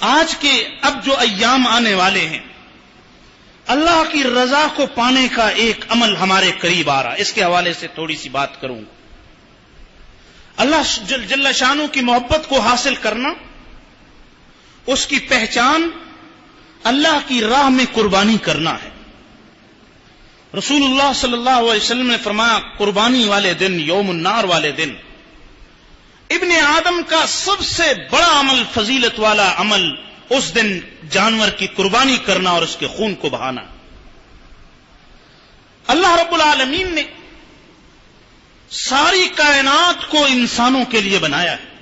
آج کے اب جو ایام آنے والے ہیں، اللہ کی رضا کو پانے کا ایک عمل ہمارے قریب آ رہا، اس کے حوالے سے تھوڑی سی بات کروں گا۔ اللہ جل شانہ کی محبت کو حاصل کرنا، اس کی پہچان اللہ کی راہ میں قربانی کرنا ہے۔ رسول اللہ صلی اللہ علیہ وسلم نے فرمایا، قربانی والے دن، یوم النار والے دن، ابن آدم کا سب سے بڑا عمل، فضیلت والا عمل اس دن جانور کی قربانی کرنا اور اس کے خون کو بہانا۔ اللہ رب العالمین نے ساری کائنات کو انسانوں کے لیے بنایا ہے،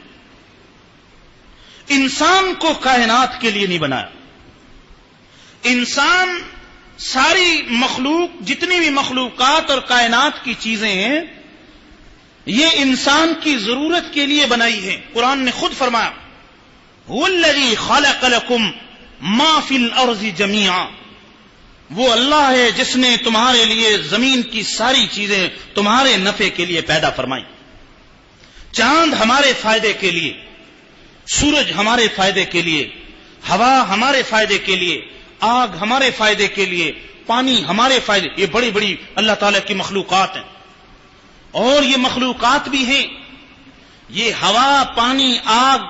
انسان کو کائنات کے لیے نہیں بنایا۔ انسان، ساری مخلوق، جتنی بھی مخلوقات اور کائنات کی چیزیں ہیں، یہ انسان کی ضرورت کے لیے بنائی ہیں۔ قرآن نے خود فرمایا، هو الذی خلق لکم ما فی الارض جمیعا، وہ اللہ ہے جس نے تمہارے لیے زمین کی ساری چیزیں تمہارے نفع کے لیے پیدا فرمائی۔ چاند ہمارے فائدے کے لیے، سورج ہمارے فائدے کے لیے، ہوا ہمارے فائدے کے لیے، آگ ہمارے فائدے کے لیے، پانی ہمارے فائدے، یہ بڑی بڑی اللہ تعالی کی مخلوقات ہیں۔ اور یہ مخلوقات بھی ہیں، یہ ہوا، پانی، آگ،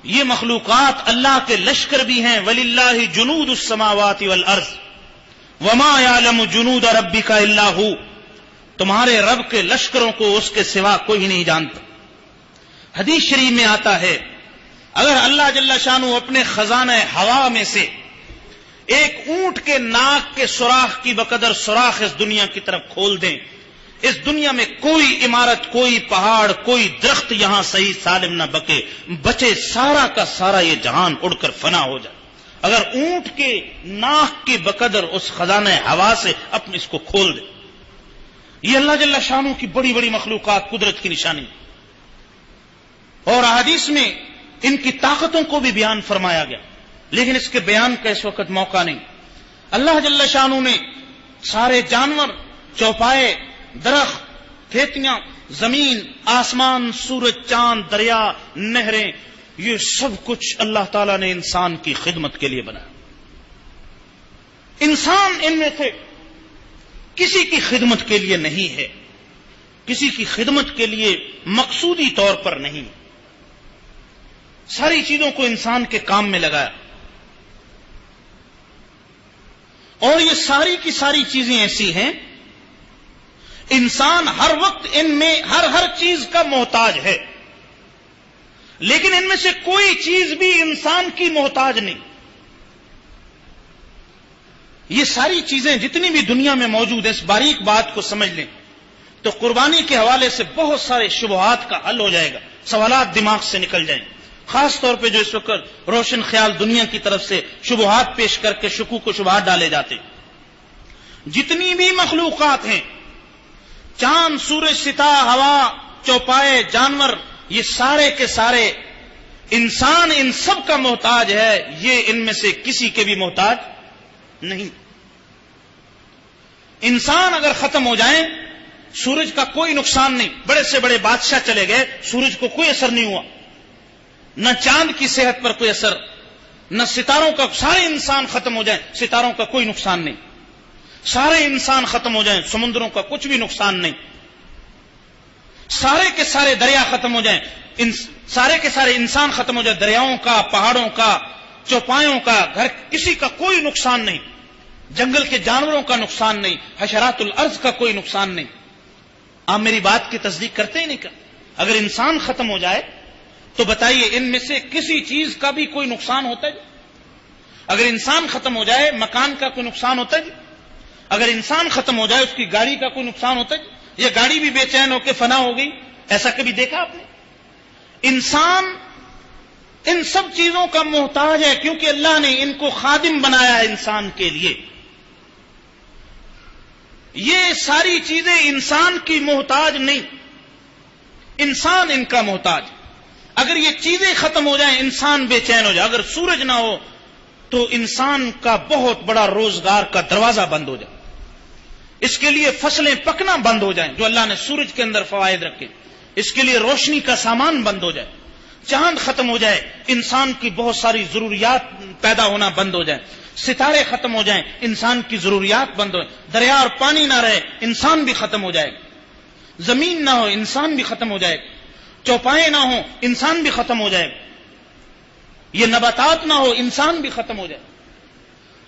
یہ مخلوقات اللہ کے لشکر بھی ہیں۔ وَلِلَّهِ جُنُودُ السَّمَاوَاتِ وَالْأَرْضِ وَمَا يَعْلَمُ جُنُودَ رَبِّكَ إِلَّا هُوَ، تمہارے رب کے لشکروں کو اس کے سوا کوئی نہیں جانتا۔ حدیث شریف میں آتا ہے، اگر اللہ جل شانہ اپنے خزانہ ہوا میں سے ایک اونٹ کے ناک کے سوراخ کی بقدر سوراخ اس دنیا کی طرف کھول دیں، اس دنیا میں کوئی عمارت، کوئی پہاڑ، کوئی درخت یہاں صحیح سالم نہ بچے، سارا کا سارا یہ جہان اڑ کر فنا ہو جائے، اگر اونٹ کے ناک کی بقدر اس خزانہ ہوا سے اپنے اس کو کھول دے۔ یہ اللہ جل شانہ کی بڑی بڑی مخلوقات، قدرت کی نشانی، اور احادیث میں ان کی طاقتوں کو بھی بیان فرمایا گیا، لیکن اس کے بیان کا اس وقت موقع نہیں۔ اللہ جل شانہ نے سارے جانور، چوپائے، درخت، کھیتیاں، زمین، آسمان، سورج، چاند، دریا، نہریں، یہ سب کچھ اللہ تعالیٰ نے انسان کی خدمت کے لیے بنایا۔ انسان ان میں سے کسی کی خدمت کے لیے نہیں ہے، کسی کی خدمت کے لیے مقصودی طور پر نہیں، ساری چیزوں کو انسان کے کام میں لگایا، اور یہ ساری کی ساری چیزیں ایسی ہیں، انسان ہر وقت ان میں ہر چیز کا محتاج ہے، لیکن ان میں سے کوئی چیز بھی انسان کی محتاج نہیں۔ یہ ساری چیزیں جتنی بھی دنیا میں موجود ہیں، اس باریک بات کو سمجھ لیں تو قربانی کے حوالے سے بہت سارے شبہات کا حل ہو جائے گا، سوالات دماغ سے نکل جائیں، خاص طور پہ جو اس وقت روشن خیال دنیا کی طرف سے شبہات پیش کر کے شکوک و شبہات ڈالے جاتے ہیں۔ جتنی بھی مخلوقات ہیں، چاند، سورج، ستارہ، ہوا، چوپائے، جانور، یہ سارے کے سارے انسان ان سب کا محتاج ہے، یہ ان میں سے کسی کے بھی محتاج نہیں۔ انسان اگر ختم ہو جائیں، سورج کا کوئی نقصان نہیں، بڑے سے بڑے بادشاہ چلے گئے، سورج کو کوئی اثر نہیں ہوا، نہ چاند کی صحت پر کوئی اثر، نہ ستاروں کا، سارے انسان ختم ہو جائیں، ستاروں کا کوئی نقصان نہیں، سارے انسان ختم ہو جائیں، سمندروں کا کچھ بھی نقصان نہیں، سارے کے سارے دریا ختم ہو جائیں، سارے کے سارے انسان ختم ہو جائیں، دریاؤں کا، پہاڑوں کا، چوپایوں کا، گھر، کسی کا کوئی نقصان نہیں، جنگل کے جانوروں کا نقصان نہیں، حشرات الارض کا کوئی نقصان نہیں۔ آپ میری بات کی تصدیق کرتے ہی نہیں کرتے؟ اگر انسان ختم ہو جائے تو بتائیے ان میں سے کسی چیز کا بھی کوئی نقصان ہوتا ہے؟ اگر انسان ختم ہو جائے، مکان کا کوئی نقصان ہوتا ہے؟ اگر انسان ختم ہو جائے، اس کی گاڑی کا کوئی نقصان ہوتا ہے؟ یہ گاڑی بھی بے چین ہو کے فنا ہو گئی، ایسا کبھی دیکھا آپ نے؟ انسان ان سب چیزوں کا محتاج ہے، کیونکہ اللہ نے ان کو خادم بنایا ہے انسان کے لیے۔ یہ ساری چیزیں انسان کی محتاج نہیں، انسان ان کا محتاج۔ اگر یہ چیزیں ختم ہو جائیں، انسان بے چین ہو جائے، اگر سورج نہ ہو تو انسان کا بہت بڑا روزگار کا دروازہ بند ہو جائے، اس کے لیے فصلیں پکنا بند ہو جائیں جو اللہ نے سورج کے اندر فوائد رکھے، اس کے لیے روشنی کا سامان بند ہو جائے، چاند ختم ہو جائے، انسان کی بہت ساری ضروریات پیدا ہونا بند ہو جائے، ستارے ختم ہو جائیں، انسان کی ضروریات بند ہو جائیں، دریا اور پانی نہ رہے، انسان بھی ختم ہو جائے، زمین نہ ہو انسان بھی ختم ہو جائے، چوپائے نہ ہو انسان بھی ختم ہو جائے، یہ نباتات نہ ہو انسان بھی ختم ہو جائے.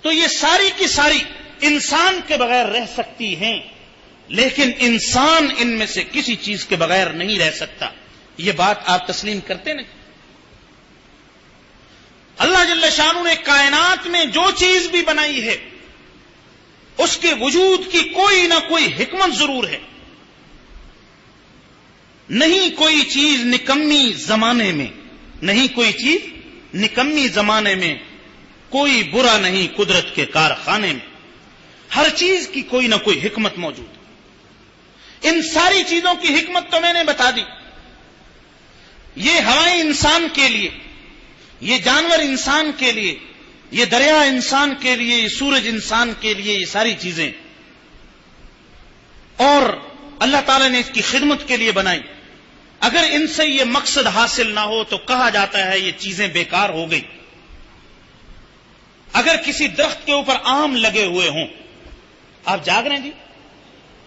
تو یہ ساری کی ساری انسان کے بغیر رہ سکتی ہیں، لیکن انسان ان میں سے کسی چیز کے بغیر نہیں رہ سکتا. یہ بات آپ تسلیم کرتے نہیں؟ اللہ جل شانہ نے کائنات میں جو چیز بھی بنائی ہے اس کے وجود کی کوئی نہ کوئی حکمت ضرور ہے. نہیں کوئی چیز نکمی زمانے میں، نہیں کوئی چیز نکمی زمانے میں، کوئی برا نہیں قدرت کے کارخانے میں. ہر چیز کی کوئی نہ کوئی حکمت موجود ہے. ان ساری چیزوں کی حکمت تو میں نے بتا دی. یہ ہوائیں انسان کے لیے، یہ جانور انسان کے لیے، یہ دریا انسان کے لیے، یہ سورج انسان کے لیے، یہ ساری چیزیں اور اللہ تعالی نے اس کی خدمت کے لیے بنائی. اگر ان سے یہ مقصد حاصل نہ ہو تو کہا جاتا ہے یہ چیزیں بیکار ہو گئی. اگر کسی درخت کے اوپر آم لگے ہوئے ہوں، آپ جاگ رہے ہیں جی؟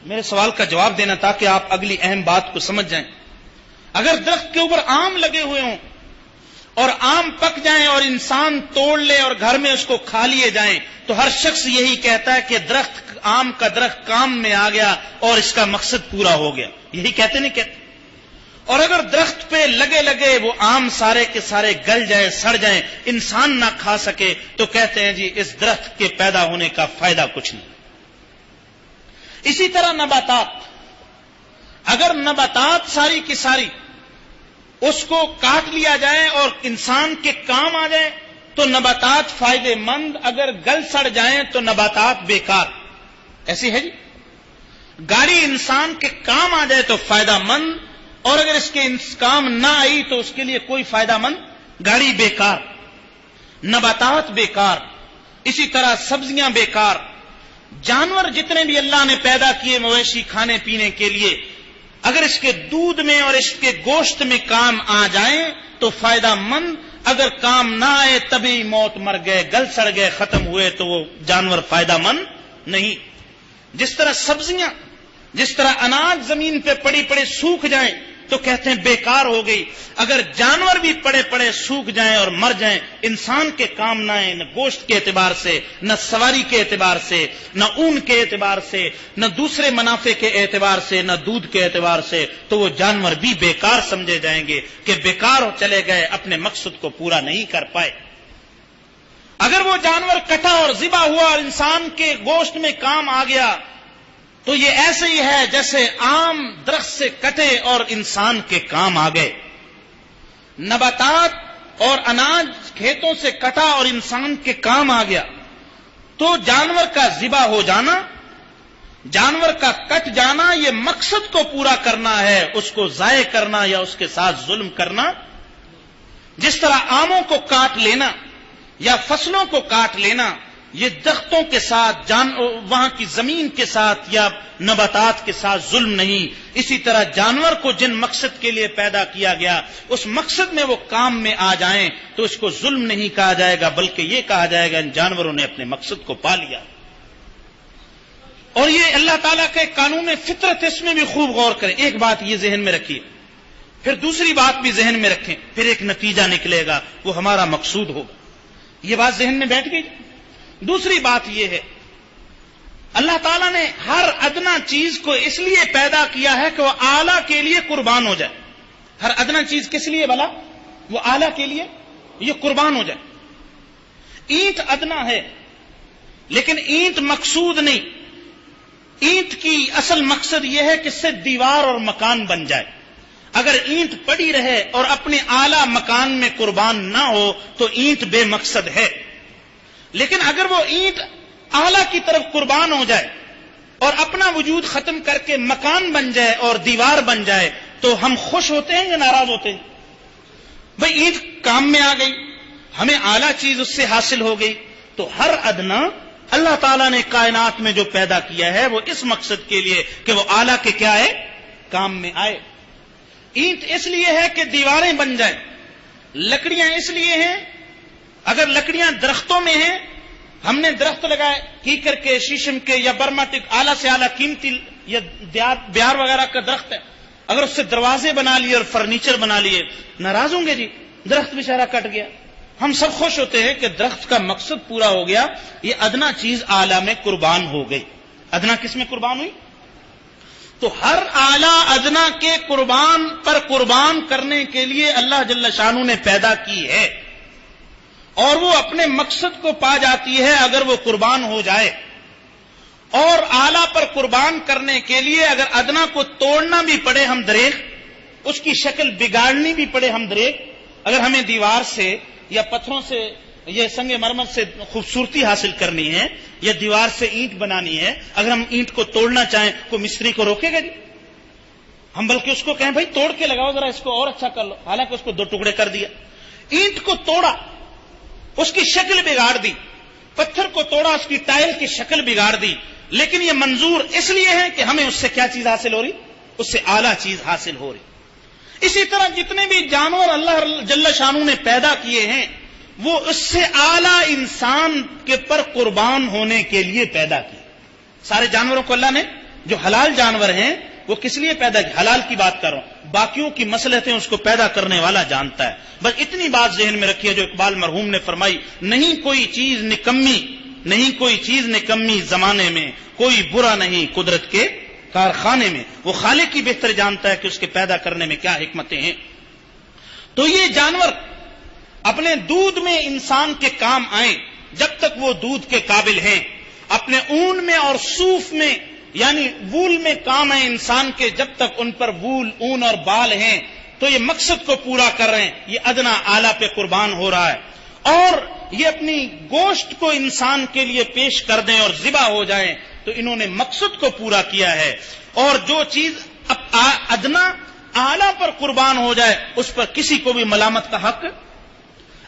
میرے سوال کا جواب دینا تاکہ آپ اگلی اہم بات کو سمجھ جائیں. اگر درخت کے اوپر آم لگے ہوئے ہوں اور آم پک جائیں اور انسان توڑ لے اور گھر میں اس کو کھا لیے جائیں تو ہر شخص یہی کہتا ہے کہ درخت، آم کا درخت کام میں آ گیا اور اس کا مقصد پورا ہو گیا. یہی کہتے نہیں کہتے؟ اور اگر درخت پہ لگے لگے وہ آم سارے کے سارے گل جائیں، سڑ جائیں، انسان نہ کھا سکے تو کہتے ہیں جی اس درخت کے پیدا ہونے کا فائدہ کچھ نہیں. اسی طرح نباتات، اگر نباتات ساری کی ساری اس کو کاٹ لیا جائے اور انسان کے کام آ جائے تو نباتات فائدے مند، اگر گل سڑ جائیں تو نباتات بیکار. ایسی ہے جی؟ گاڑی انسان کے کام آ جائے تو فائدہ مند، اور اگر اس کے کام نہ آئی تو اس کے لیے کوئی فائدہ مند گاڑی بیکار، نباتات بیکار. اسی طرح سبزیاں بیکار. جانور جتنے بھی اللہ نے پیدا کیے مویشی کھانے پینے کے لیے، اگر اس کے دودھ میں اور اس کے گوشت میں کام آ جائیں تو فائدہ مند، اگر کام نہ آئے تبھی موت، مر گئے، گل سڑ گئے، ختم ہوئے تو وہ جانور فائدہ مند نہیں. جس طرح سبزیاں، جس طرح اناج زمین پہ پڑی پڑے سوکھ جائیں تو کہتے ہیں بیکار ہو گئی. اگر جانور بھی پڑے پڑے سوکھ جائیں اور مر جائیں، انسان کے کام نہ آئے، نہ گوشت کے اعتبار سے، نہ سواری کے اعتبار سے، نہ اون کے اعتبار سے، نہ دوسرے منافع کے اعتبار سے، نہ دودھ کے اعتبار سے، تو وہ جانور بھی بیکار سمجھے جائیں گے کہ بیکار چلے گئے، اپنے مقصد کو پورا نہیں کر پائے. اگر وہ جانور کٹا اور ذبح ہوا اور انسان کے گوشت میں کام آ گیا تو یہ ایسے ہی ہے جیسے آم درخت سے کٹے اور انسان کے کام آ گئے. نباتات اور اناج کھیتوں سے کٹا اور انسان کے کام آ گیا تو جانور کا ذبح ہو جانا، جانور کا کٹ جانا، یہ مقصد کو پورا کرنا ہے، اس کو ضائع کرنا یا اس کے ساتھ ظلم کرنا. جس طرح آموں کو کاٹ لینا یا فصلوں کو کاٹ لینا یہ درختوں کے ساتھ، وہاں کی زمین کے ساتھ یا نباتات کے ساتھ ظلم نہیں. اسی طرح جانور کو جن مقصد کے لیے پیدا کیا گیا اس مقصد میں وہ کام میں آ جائیں تو اس کو ظلم نہیں کہا جائے گا، بلکہ یہ کہا جائے گا ان جانوروں نے اپنے مقصد کو پا لیا. اور یہ اللہ تعالیٰ کے قانون فطرت، اس میں بھی خوب غور کریں. ایک بات یہ ذہن میں رکھیے، پھر دوسری بات بھی ذہن میں رکھیں، پھر ایک نتیجہ نکلے گا، وہ ہمارا مقصود ہوگا. یہ بات ذہن میں بیٹھ گئی. دوسری بات یہ ہے، اللہ تعالیٰ نے ہر ادنا چیز کو اس لیے پیدا کیا ہے کہ وہ اعلیٰ کے لیے قربان ہو جائے. ہر ادنا چیز کس لیے بھلا؟ وہ اعلیٰ کے لیے یہ قربان ہو جائے. اینٹ ادنا ہے لیکن اینٹ مقصود نہیں. اینٹ کی اصل مقصد یہ ہے کہ اس سے دیوار اور مکان بن جائے. اگر اینٹ پڑی رہے اور اپنے اعلیٰ مکان میں قربان نہ ہو تو اینٹ بے مقصد ہے. لیکن اگر وہ اینٹ اعلیٰ کی طرف قربان ہو جائے اور اپنا وجود ختم کر کے مکان بن جائے اور دیوار بن جائے تو ہم خوش ہوتے ہیں یا ناراض ہوتے ہیں؟ بھئی اینٹ کام میں آ گئی، ہمیں اعلیٰ چیز اس سے حاصل ہو گئی. تو ہر ادنا اللہ تعالیٰ نے کائنات میں جو پیدا کیا ہے وہ اس مقصد کے لیے کہ وہ اعلیٰ کے کیا ہے؟ کام میں آئے. اینٹ اس لیے ہے کہ دیواریں بن جائیں، لکڑیاں اس لیے ہیں، اگر لکڑیاں درختوں میں ہیں، ہم نے درخت لگائے کیکر کے، شیشم کے یا برماٹک اعلیٰ سے اعلیٰ قیمتی یا بیار وغیرہ کا درخت ہے، اگر اس سے دروازے بنا لیے اور فرنیچر بنا لیے، ناراض ہوں گے جی، درخت بیچارہ کٹ گیا۔ ہم سب خوش ہوتے ہیں کہ درخت کا مقصد پورا ہو گیا، یہ ادنا چیز اعلیٰ میں قربان ہو گئی۔ ادنا کس میں قربان ہوئی؟ تو ہر اعلیٰ ادنا کے قربان کرنے کے لیے اللہ جل شانہ نے پیدا کی ہے، اور وہ اپنے مقصد کو پا جاتی ہے اگر وہ قربان ہو جائے۔ اور اعلیٰ پر قربان کرنے کے لیے اگر ادنا کو توڑنا بھی پڑے ہم دریغ، اس کی شکل بگاڑنی بھی پڑے ہم دریغ، اگر ہمیں دیوار سے یا پتھروں سے یہ سنگ مرمر سے خوبصورتی حاصل کرنی ہے یا دیوار سے اینٹ بنانی ہے، اگر ہم اینٹ کو توڑنا چاہیں کوئی مستری کو روکے گا جی؟ ہم بلکہ اس کو کہیں بھائی توڑ کے لگاؤ ذرا، اس کو اور اچھا کر لو، حالانکہ اس کو 2 ٹکڑے کر دیا۔ اینٹ کو توڑا، اس کی شکل بگاڑ دی، پتھر کو توڑا، اس کی ٹائل کی شکل بگاڑ دی، لیکن یہ منظور اس لیے ہے کہ ہمیں اس سے کیا چیز حاصل ہو رہی؟ اس سے اعلیٰ چیز حاصل ہو رہی۔ اسی طرح جتنے بھی جانور اللہ جل شانہ نے پیدا کیے ہیں وہ اس سے اعلیٰ انسان کے پر قربان ہونے کے لیے پیدا کیے۔ سارے جانوروں کو اللہ نے جو حلال جانور ہیں وہ کس لیے پیدا کیے؟ حلال کی بات کر رہا ہوں، باقیوں کی مصلحتیں اس کو پیدا کرنے والا جانتا ہے۔ بس اتنی بات ذہن میں رکھیے جو اقبال مرحوم نے فرمائی، نہیں کوئی چیز نکمی زمانے میں، کوئی برا نہیں قدرت کے کارخانے میں۔ وہ خالق کی بہتر جانتا ہے کہ اس کے پیدا کرنے میں کیا حکمتیں ہیں۔ تو یہ جانور اپنے دودھ میں انسان کے کام آئیں جب تک وہ دودھ کے قابل ہیں، اپنے اون میں اور صوف میں یعنی وول میں کام آئیں انسان کے جب تک ان پر وول، اون اور بال ہیں، تو یہ مقصد کو پورا کر رہے ہیں، یہ ادنا اعلیٰ پہ قربان ہو رہا ہے۔ اور یہ اپنی گوشت کو انسان کے لیے پیش کر دیں اور ذبح ہو جائیں تو انہوں نے مقصد کو پورا کیا ہے۔ اور جو چیز ادنا اعلیٰ پر قربان ہو جائے اس پر کسی کو بھی ملامت کا حق،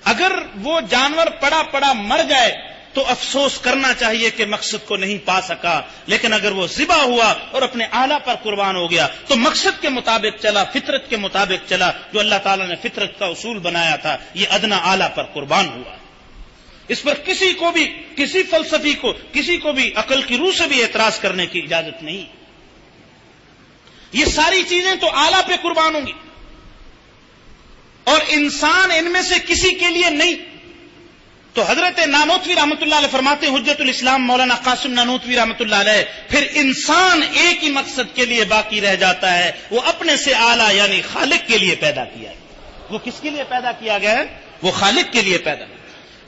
اگر وہ جانور پڑا مر جائے تو افسوس کرنا چاہیے کہ مقصد کو نہیں پا سکا، لیکن اگر وہ ذبح ہوا اور اپنے اعلیٰ پر قربان ہو گیا تو مقصد کے مطابق چلا، فطرت کے مطابق چلا، جو اللہ تعالیٰ نے فطرت کا اصول بنایا تھا، یہ ادنا اعلیٰ پر قربان ہوا۔ اس پر کسی کو بھی، کسی فلسفی کو، کسی کو بھی عقل کی روح سے بھی اعتراض کرنے کی اجازت نہیں۔ یہ ساری چیزیں تو اعلیٰ پہ قربان ہوں گی، اور انسان ان میں سے کسی کے لیے نہیں۔ تو حضرت نانوتوی رحمۃ اللہ علیہ فرماتے ہیں، حجت الاسلام مولانا قاسم نانوتوی رحمۃ اللہ علیہ، پھر انسان ایک ہی مقصد کے لیے باقی رہ جاتا ہے، وہ اپنے سے اعلیٰ یعنی خالق کے لیے پیدا کیا ہے۔ وہ کس کے لیے پیدا کیا گیا ہے؟ وہ خالق کے لیے پیدا۔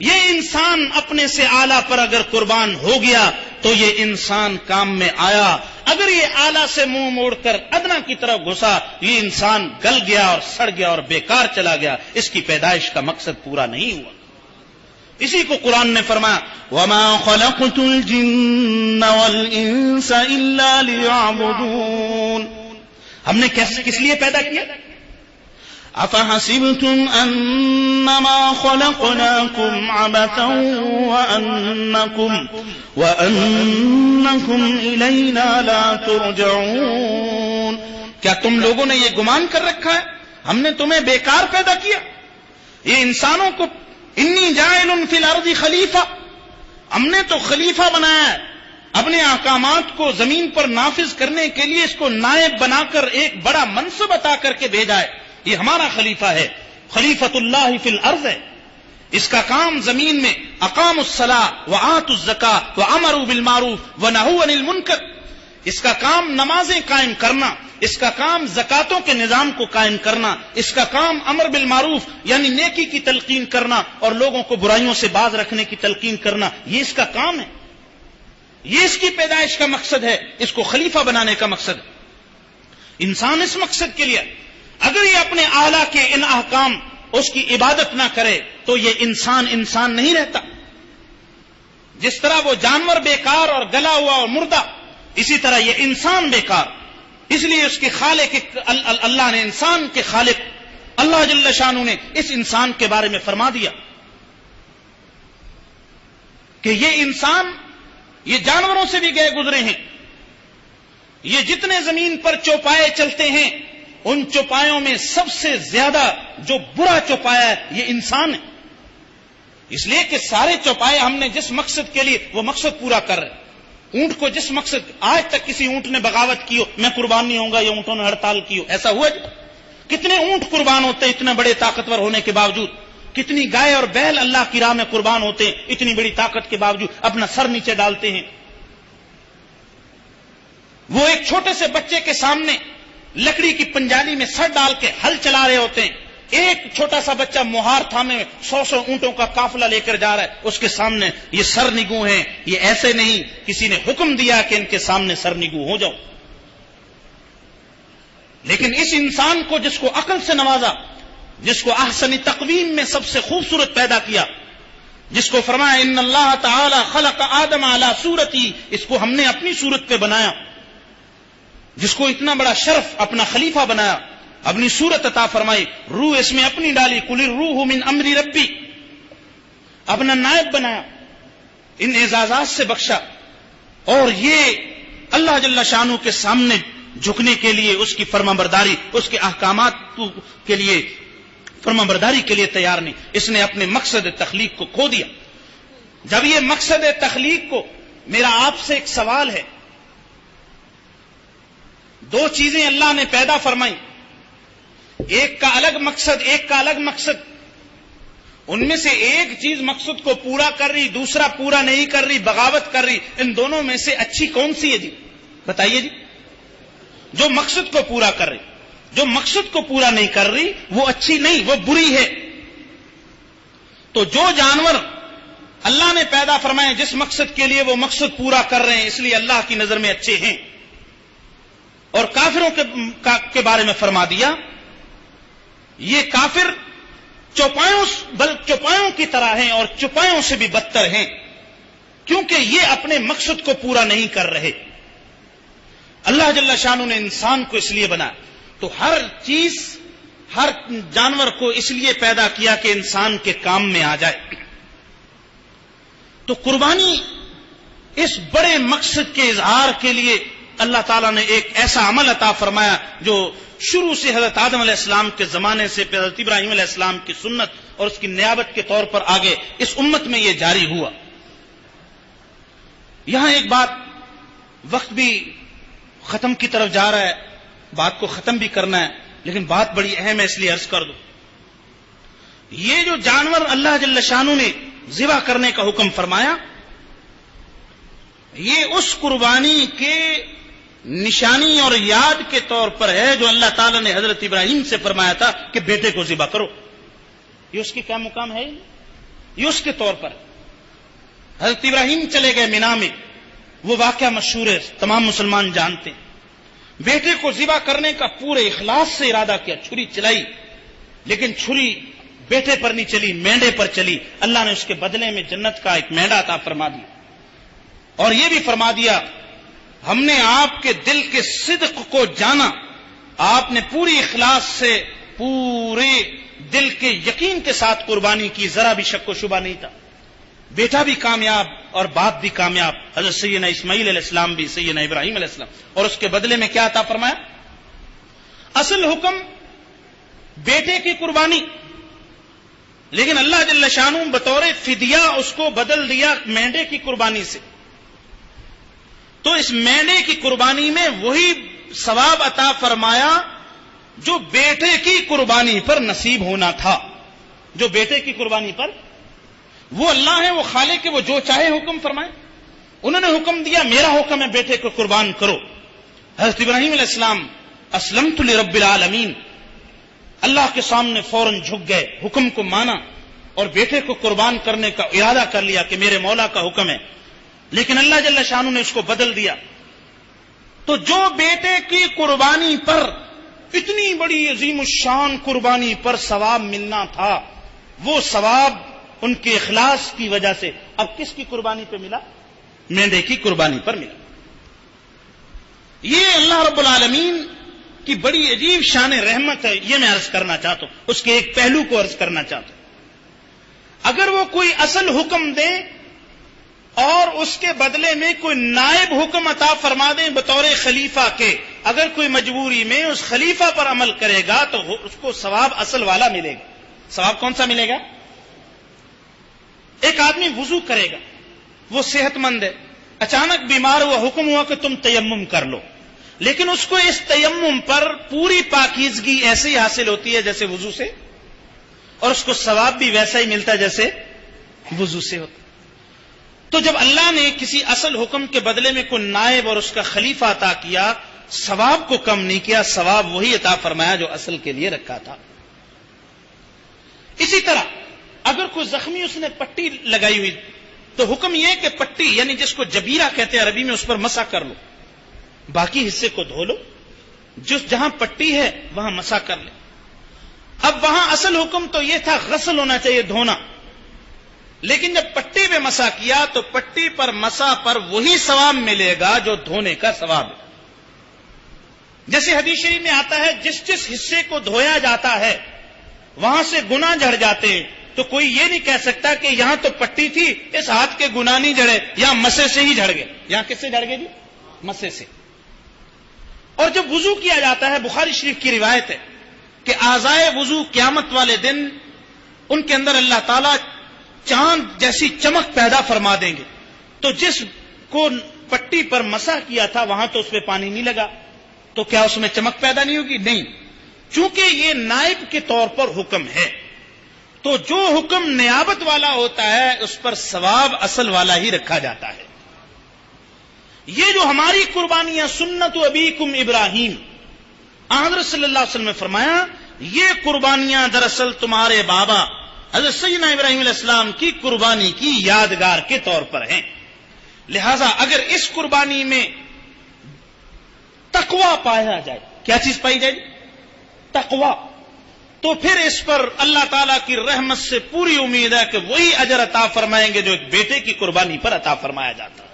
یہ انسان اپنے سے اعلیٰ پر اگر قربان ہو گیا تو یہ انسان کام میں آیا، اگر یہ اعلیٰ سے منہ موڑ کر ادنا کی طرف گھسا یہ انسان گل گیا اور سڑ گیا اور بیکار چلا گیا، اس کی پیدائش کا مقصد پورا نہیں ہوا۔ اسی کو قرآن نے فرمایا، وَمَا خَلَقْتُ الْجِنَّ وَالْإِنسَ إِلَّا لِيَعْبُدُونَ۔ ہم نے کس لیے پیدا کیا؟ أَفَحَسِبْتُمْ أَنَّمَا خَلَقْنَاكُمْ عَبَثًا وَأَنَّكُمْ إِلَيْنَا لَا تُرْجَعُونَ۔ کیا تم لوگوں نے یہ گمان کر رکھا ہے ہم نے تمہیں بیکار پیدا کیا؟ یہ انسانوں کو انی جاعل فی الارض خلیفہ، ہم نے تو خلیفہ بنایا ہے، اپنے احکامات کو زمین پر نافذ کرنے کے لیے اس کو نائب بنا کر ایک بڑا منصب عطا کر کے بھیجا ہے، یہ ہمارا خلیفہ ہے، خلیفۃ اللہ فی الارض ہے۔ اس کا کام زمین میں اقاموا الصلاۃ وآتوا الزکاۃ وامروا بالمعروف ونہوا عن المنکر، اس کا کام نمازیں قائم کرنا، اس کا کام زکاتوں کے نظام کو قائم کرنا، اس کا کام امر بالمعروف یعنی نیکی کی تلقین کرنا اور لوگوں کو برائیوں سے باز رکھنے کی تلقین کرنا، یہ اس کا کام ہے، یہ اس کی پیدائش کا مقصد ہے، اس کو خلیفہ بنانے کا مقصد ہے۔ انسان اس مقصد کے لیے اگر یہ اپنے اعلیٰ کے ان احکام اس کی عبادت نہ کرے تو یہ انسان نہیں رہتا۔ جس طرح وہ جانور بیکار اور گلا ہوا اور مردہ، اسی طرح یہ انسان بیکار، اس لیے اس کے خالق اللہ نے، انسان کے خالق اللہ جل شانہ نے اس انسان کے بارے میں فرما دیا کہ یہ انسان یہ جانوروں سے بھی گئے گزرے ہیں، یہ جتنے زمین پر چوپائے چلتے ہیں ان چوپایوں میں سب سے زیادہ جو برا چوپایا ہے یہ انسان ہے، اس لیے کہ سارے چوپائے ہم نے جس مقصد کے لیے وہ مقصد پورا کر رہے ہیں۔ اونٹ کو جس مقصد، آج تک کسی اونٹ نے بغاوت کی ہو میں قربان نہیں ہوں گا، یہ اونٹوں نے ہڑتال کی ہو، ایسا ہوا؟ کتنے اونٹ قربان ہوتے ہیں اتنے بڑے طاقتور ہونے کے باوجود، کتنی گائے اور بیل اللہ کی راہ میں قربان ہوتے ہیں اتنی بڑی طاقت کے باوجود، اپنا سر نیچے ڈالتے ہیں۔ وہ ایک چھوٹے سے بچے کے سامنے لکڑی کی پنجالی میں سر ڈال کے ہل چلا رہے ہوتے ہیں، ایک چھوٹا سا بچہ مہار تھامے 100 اونٹوں کا قافلہ لے کر جا رہا ہے، اس کے سامنے یہ سر نگو ہیں، یہ ایسے نہیں کسی نے حکم دیا کہ ان کے سامنے سر نگو ہو جاؤ۔ لیکن اس انسان کو جس کو عقل سے نوازا، جس کو احسن تقویم میں سب سے خوبصورت پیدا کیا، جس کو فرمایا ان اللہ تعالی خلق آدم علی صورتی، اس کو ہم نے اپنی صورت پہ بنایا، جس کو اتنا بڑا شرف اپنا خلیفہ بنایا، اپنی صورت عطا فرمائی، روح اس میں اپنی ڈالی، قل الروح من امر ربی، اپنا نائب بنایا، ان اعزازات سے بخشا، اور یہ اللہ جل شانہ کے سامنے جھکنے کے لیے، اس کی فرمانبرداری، اس کے احکامات کے لیے فرمانبرداری کے لیے تیار نہیں، اس نے اپنے مقصد تخلیق کو کھو دیا۔ جب یہ مقصد تخلیق کو، میرا آپ سے ایک سوال ہے، دو چیزیں اللہ نے پیدا فرمائی، ایک کا الگ مقصد، ایک کا الگ مقصد، ان میں سے ایک چیز مقصد کو پورا کر رہی، دوسرا پورا نہیں کر رہی، بغاوت کر رہی، ان دونوں میں سے اچھی کون سی ہے جی؟ بتائیے جی۔ جو مقصد کو پورا کر رہی، جو مقصد کو پورا نہیں کر رہی وہ اچھی نہیں، وہ بری ہے۔ تو جو جانور اللہ نے پیدا فرمائے جس مقصد کے لیے وہ مقصد پورا کر رہے ہیں، اس لیے اللہ کی نظر میں اچھے ہیں۔ اور کافروں کے بارے میں فرما دیا، یہ کافر چوپایوں کی طرح ہیں اور چوپایوں سے بھی بدتر ہیں، کیونکہ یہ اپنے مقصد کو پورا نہیں کر رہے۔ اللہ جل شانہ نے انسان کو اس لیے بنایا، تو ہر چیز، ہر جانور کو اس لیے پیدا کیا کہ انسان کے کام میں آ جائے۔ تو قربانی اس بڑے مقصد کے اظہار کے لیے اللہ تعالیٰ نے ایک ایسا عمل عطا فرمایا جو شروع سے حضرت آدم علیہ السلام کے زمانے سے حضرت ابراہیم علیہ السلام کی سنت اور اس کی نیابت کے طور پر آگے اس امت میں یہ جاری ہوا۔ یہاں ایک بات، وقت بھی ختم کی طرف جا رہا ہے، بات کو ختم بھی کرنا ہے، لیکن بات بڑی اہم ہے اس لیے عرض کر دو۔ یہ جو جانور اللہ جل شانہ نے ذبح کرنے کا حکم فرمایا، یہ اس قربانی کے نشانی اور یاد کے طور پر ہے جو اللہ تعالیٰ نے حضرت ابراہیم سے فرمایا تھا کہ بیٹے کو ذبح کرو۔ یہ اس کی کیا مقام ہے؟ یہ اس کے طور پر حضرت ابراہیم چلے گئے مینا میں، وہ واقعہ مشہور ہے، تمام مسلمان جانتے ہیں۔ بیٹے کو ذبح کرنے کا پورے اخلاص سے ارادہ کیا، چھری چلائی، لیکن چھری بیٹے پر نہیں چلی، مینڈے پر چلی۔ اللہ نے اس کے بدلے میں جنت کا ایک مینڈا عطا فرما دیا، اور یہ بھی فرما دیا ہم نے آپ کے دل کے صدق کو جانا، آپ نے پوری اخلاص سے، پورے دل کے یقین کے ساتھ قربانی کی، ذرا بھی شک و شبہ نہیں تھا۔ بیٹا بھی کامیاب اور باپ بھی کامیاب، حضرت سیدنا اسماعیل علیہ السلام بھی، سیدنا ابراہیم علیہ السلام، اور اس کے بدلے میں کیا عطا فرمایا؟ اصل حکم بیٹے کی قربانی، لیکن اللہ جل شانہ بطور فدیہ اس کو بدل دیا مینڈے کی قربانی سے۔ تو اس مینڈے کی قربانی میں وہی ثواب عطا فرمایا جو بیٹے کی قربانی پر نصیب ہونا تھا۔ جو بیٹے کی قربانی پر، وہ اللہ ہے، وہ خالق ہے، وہ جو چاہے حکم فرمائے۔ انہوں نے حکم دیا، میرا حکم ہے بیٹے کو قربان کرو۔ حضرت ابراہیم علیہ السلام اسلمت لرب العالمین، اللہ کے سامنے فوراً جھک گئے، حکم کو مانا اور بیٹے کو قربان کرنے کا ارادہ کر لیا کہ میرے مولا کا حکم ہے، لیکن اللہ جل شانہ نے اس کو بدل دیا۔ تو جو بیٹے کی قربانی پر، اتنی بڑی عظیم الشان قربانی پر ثواب ملنا تھا، وہ ثواب ان کے اخلاص کی وجہ سے اب کس کی قربانی پہ ملا؟ مینڈے کی قربانی پر ملا۔ یہ اللہ رب العالمین کی بڑی عجیب شان رحمت ہے، یہ میں عرض کرنا چاہتا ہوں، اس کے ایک پہلو کو عرض کرنا چاہتا ہوں۔ اگر وہ کوئی اصل حکم دے اور اس کے بدلے میں کوئی نائب حکم عطا فرما دیں بطور خلیفہ کے، اگر کوئی مجبوری میں اس خلیفہ پر عمل کرے گا تو اس کو ثواب اصل والا ملے گا. ثواب کون سا ملے گا؟ ایک آدمی وضو کرے گا، وہ صحت مند ہے، اچانک بیمار ہوا، حکم ہوا کہ تم تیمم کر لو، لیکن اس کو اس تیمم پر پوری پاکیزگی ایسے ہی حاصل ہوتی ہے جیسے وضو سے، اور اس کو ثواب بھی ویسا ہی ملتا ہے جیسے وضو سے ہوتا. تو جب اللہ نے کسی اصل حکم کے بدلے میں کوئی نائب اور اس کا خلیفہ عطا کیا، ثواب کو کم نہیں کیا، ثواب وہی عطا فرمایا جو اصل کے لیے رکھا تھا. اسی طرح اگر کوئی زخمی اس نے پٹی لگائی ہوئی تو حکم یہ کہ پٹی یعنی جس کو جبیرہ کہتے ہیں عربی میں، اس پر مسح کر لو، باقی حصے کو دھو لو، جہاں پٹی ہے وہاں مسح کر لے. اب وہاں اصل حکم تو یہ تھا غسل ہونا چاہیے، دھونا، لیکن جب پٹی پہ مسح کیا تو پٹی پر مسح پر وہی ثواب ملے گا جو دھونے کا ثواب ہے. جیسے حدیث شریف میں آتا ہے جس جس حصے کو دھویا جاتا ہے وہاں سے گناہ جھڑ جاتے ہیں. تو کوئی یہ نہیں کہہ سکتا کہ یہاں تو پٹی تھی اس ہاتھ کے گناہ نہیں جھڑے، یہاں مسے سے ہی جھڑ گئے. یہاں کس سے جھڑ گئے جی؟ مسے سے. اور جب وضو کیا جاتا ہے، بخاری شریف کی روایت ہے کہ اعضائے وضو قیامت والے دن ان کے اندر اللہ تعالیٰ چاند جیسی چمک پیدا فرما دیں گے. تو جس کو پٹی پر مسح کیا تھا وہاں تو اس پہ پانی نہیں لگا، تو کیا اس میں چمک پیدا نہیں ہوگی؟ نہیں، چونکہ یہ نائب کے طور پر حکم ہے. تو جو حکم نیابت والا ہوتا ہے اس پر ثواب اصل والا ہی رکھا جاتا ہے. یہ جو ہماری قربانیاں سنت ابیکم ابراہیم، حضرت صلی اللہ علیہ وسلم نے فرمایا یہ قربانیاں دراصل تمہارے بابا حضرت سیدنا ابراہیم علیہ السلام کی قربانی کی یادگار کے طور پر ہیں. لہذا اگر اس قربانی میں تقوی پایا جائے، کیا چیز پائی جائے؟ تقوی، تو پھر اس پر اللہ تعالیٰ کی رحمت سے پوری امید ہے کہ وہی اجر عطا فرمائیں گے جو ایک بیٹے کی قربانی پر عطا فرمایا جاتا ہے.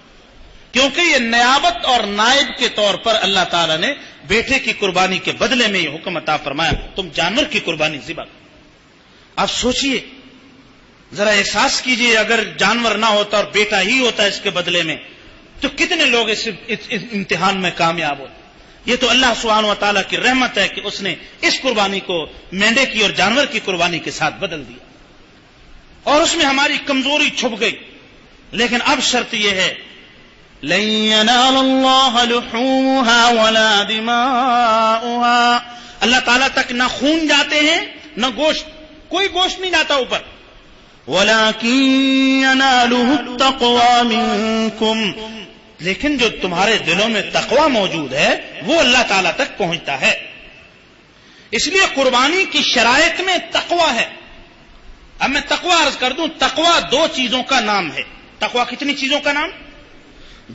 کیونکہ یہ نیابت اور نائب کے طور پر اللہ تعالیٰ نے بیٹے کی قربانی کے بدلے میں یہ حکم عطا فرمایا تم جانور کی قربانی ذبح کرو. آپ سوچئے، ذرا احساس کیجئے، اگر جانور نہ ہوتا اور بیٹا ہی ہوتا اس کے بدلے میں تو کتنے لوگ اس امتحان میں کامیاب ہوتے. یہ تو اللہ سبحانہ و تعالیٰ کی رحمت ہے کہ اس نے اس قربانی کو مینڈے کی اور جانور کی قربانی کے ساتھ بدل دیا، اور اس میں ہماری کمزوری چھپ گئی. لیکن اب شرط یہ ہے لن ينال الله لحومها ولا دماؤها، اللہ تعالیٰ تک نہ خون جاتے ہیں نہ گوشت، کوئی گوشت نہیں جاتا اوپر. ولكن يناله التقوى منكم، لیکن جو تمہارے دلوں میں تقوی موجود ہے وہ اللہ تعالیٰ تک پہنچتا ہے. اس لیے قربانی کی شرائط میں تقوی ہے. اب میں تقوی عرض کر دوں، تقوی دو چیزوں کا نام ہے. تقوی کتنی چیزوں کا نام؟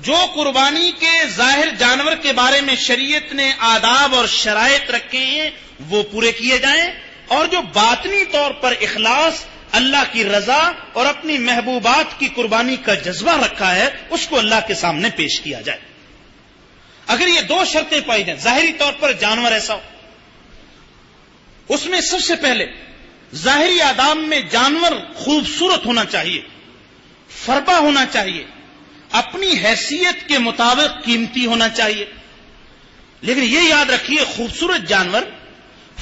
جو قربانی کے ظاہر جانور کے بارے میں شریعت نے آداب اور شرائط رکھے ہیں وہ پورے کیے جائیں، اور جو باطنی طور پر اخلاص، اللہ کی رضا اور اپنی محبوبات کی قربانی کا جذبہ رکھا ہے اس کو اللہ کے سامنے پیش کیا جائے. اگر یہ دو شرطیں پائی جائیں، ظاہری طور پر جانور ایسا ہو، اس میں سب سے پہلے ظاہری آداب میں جانور خوبصورت ہونا چاہیے، فربا ہونا چاہیے، اپنی حیثیت کے مطابق قیمتی ہونا چاہیے. لیکن یہ یاد رکھیے خوبصورت جانور،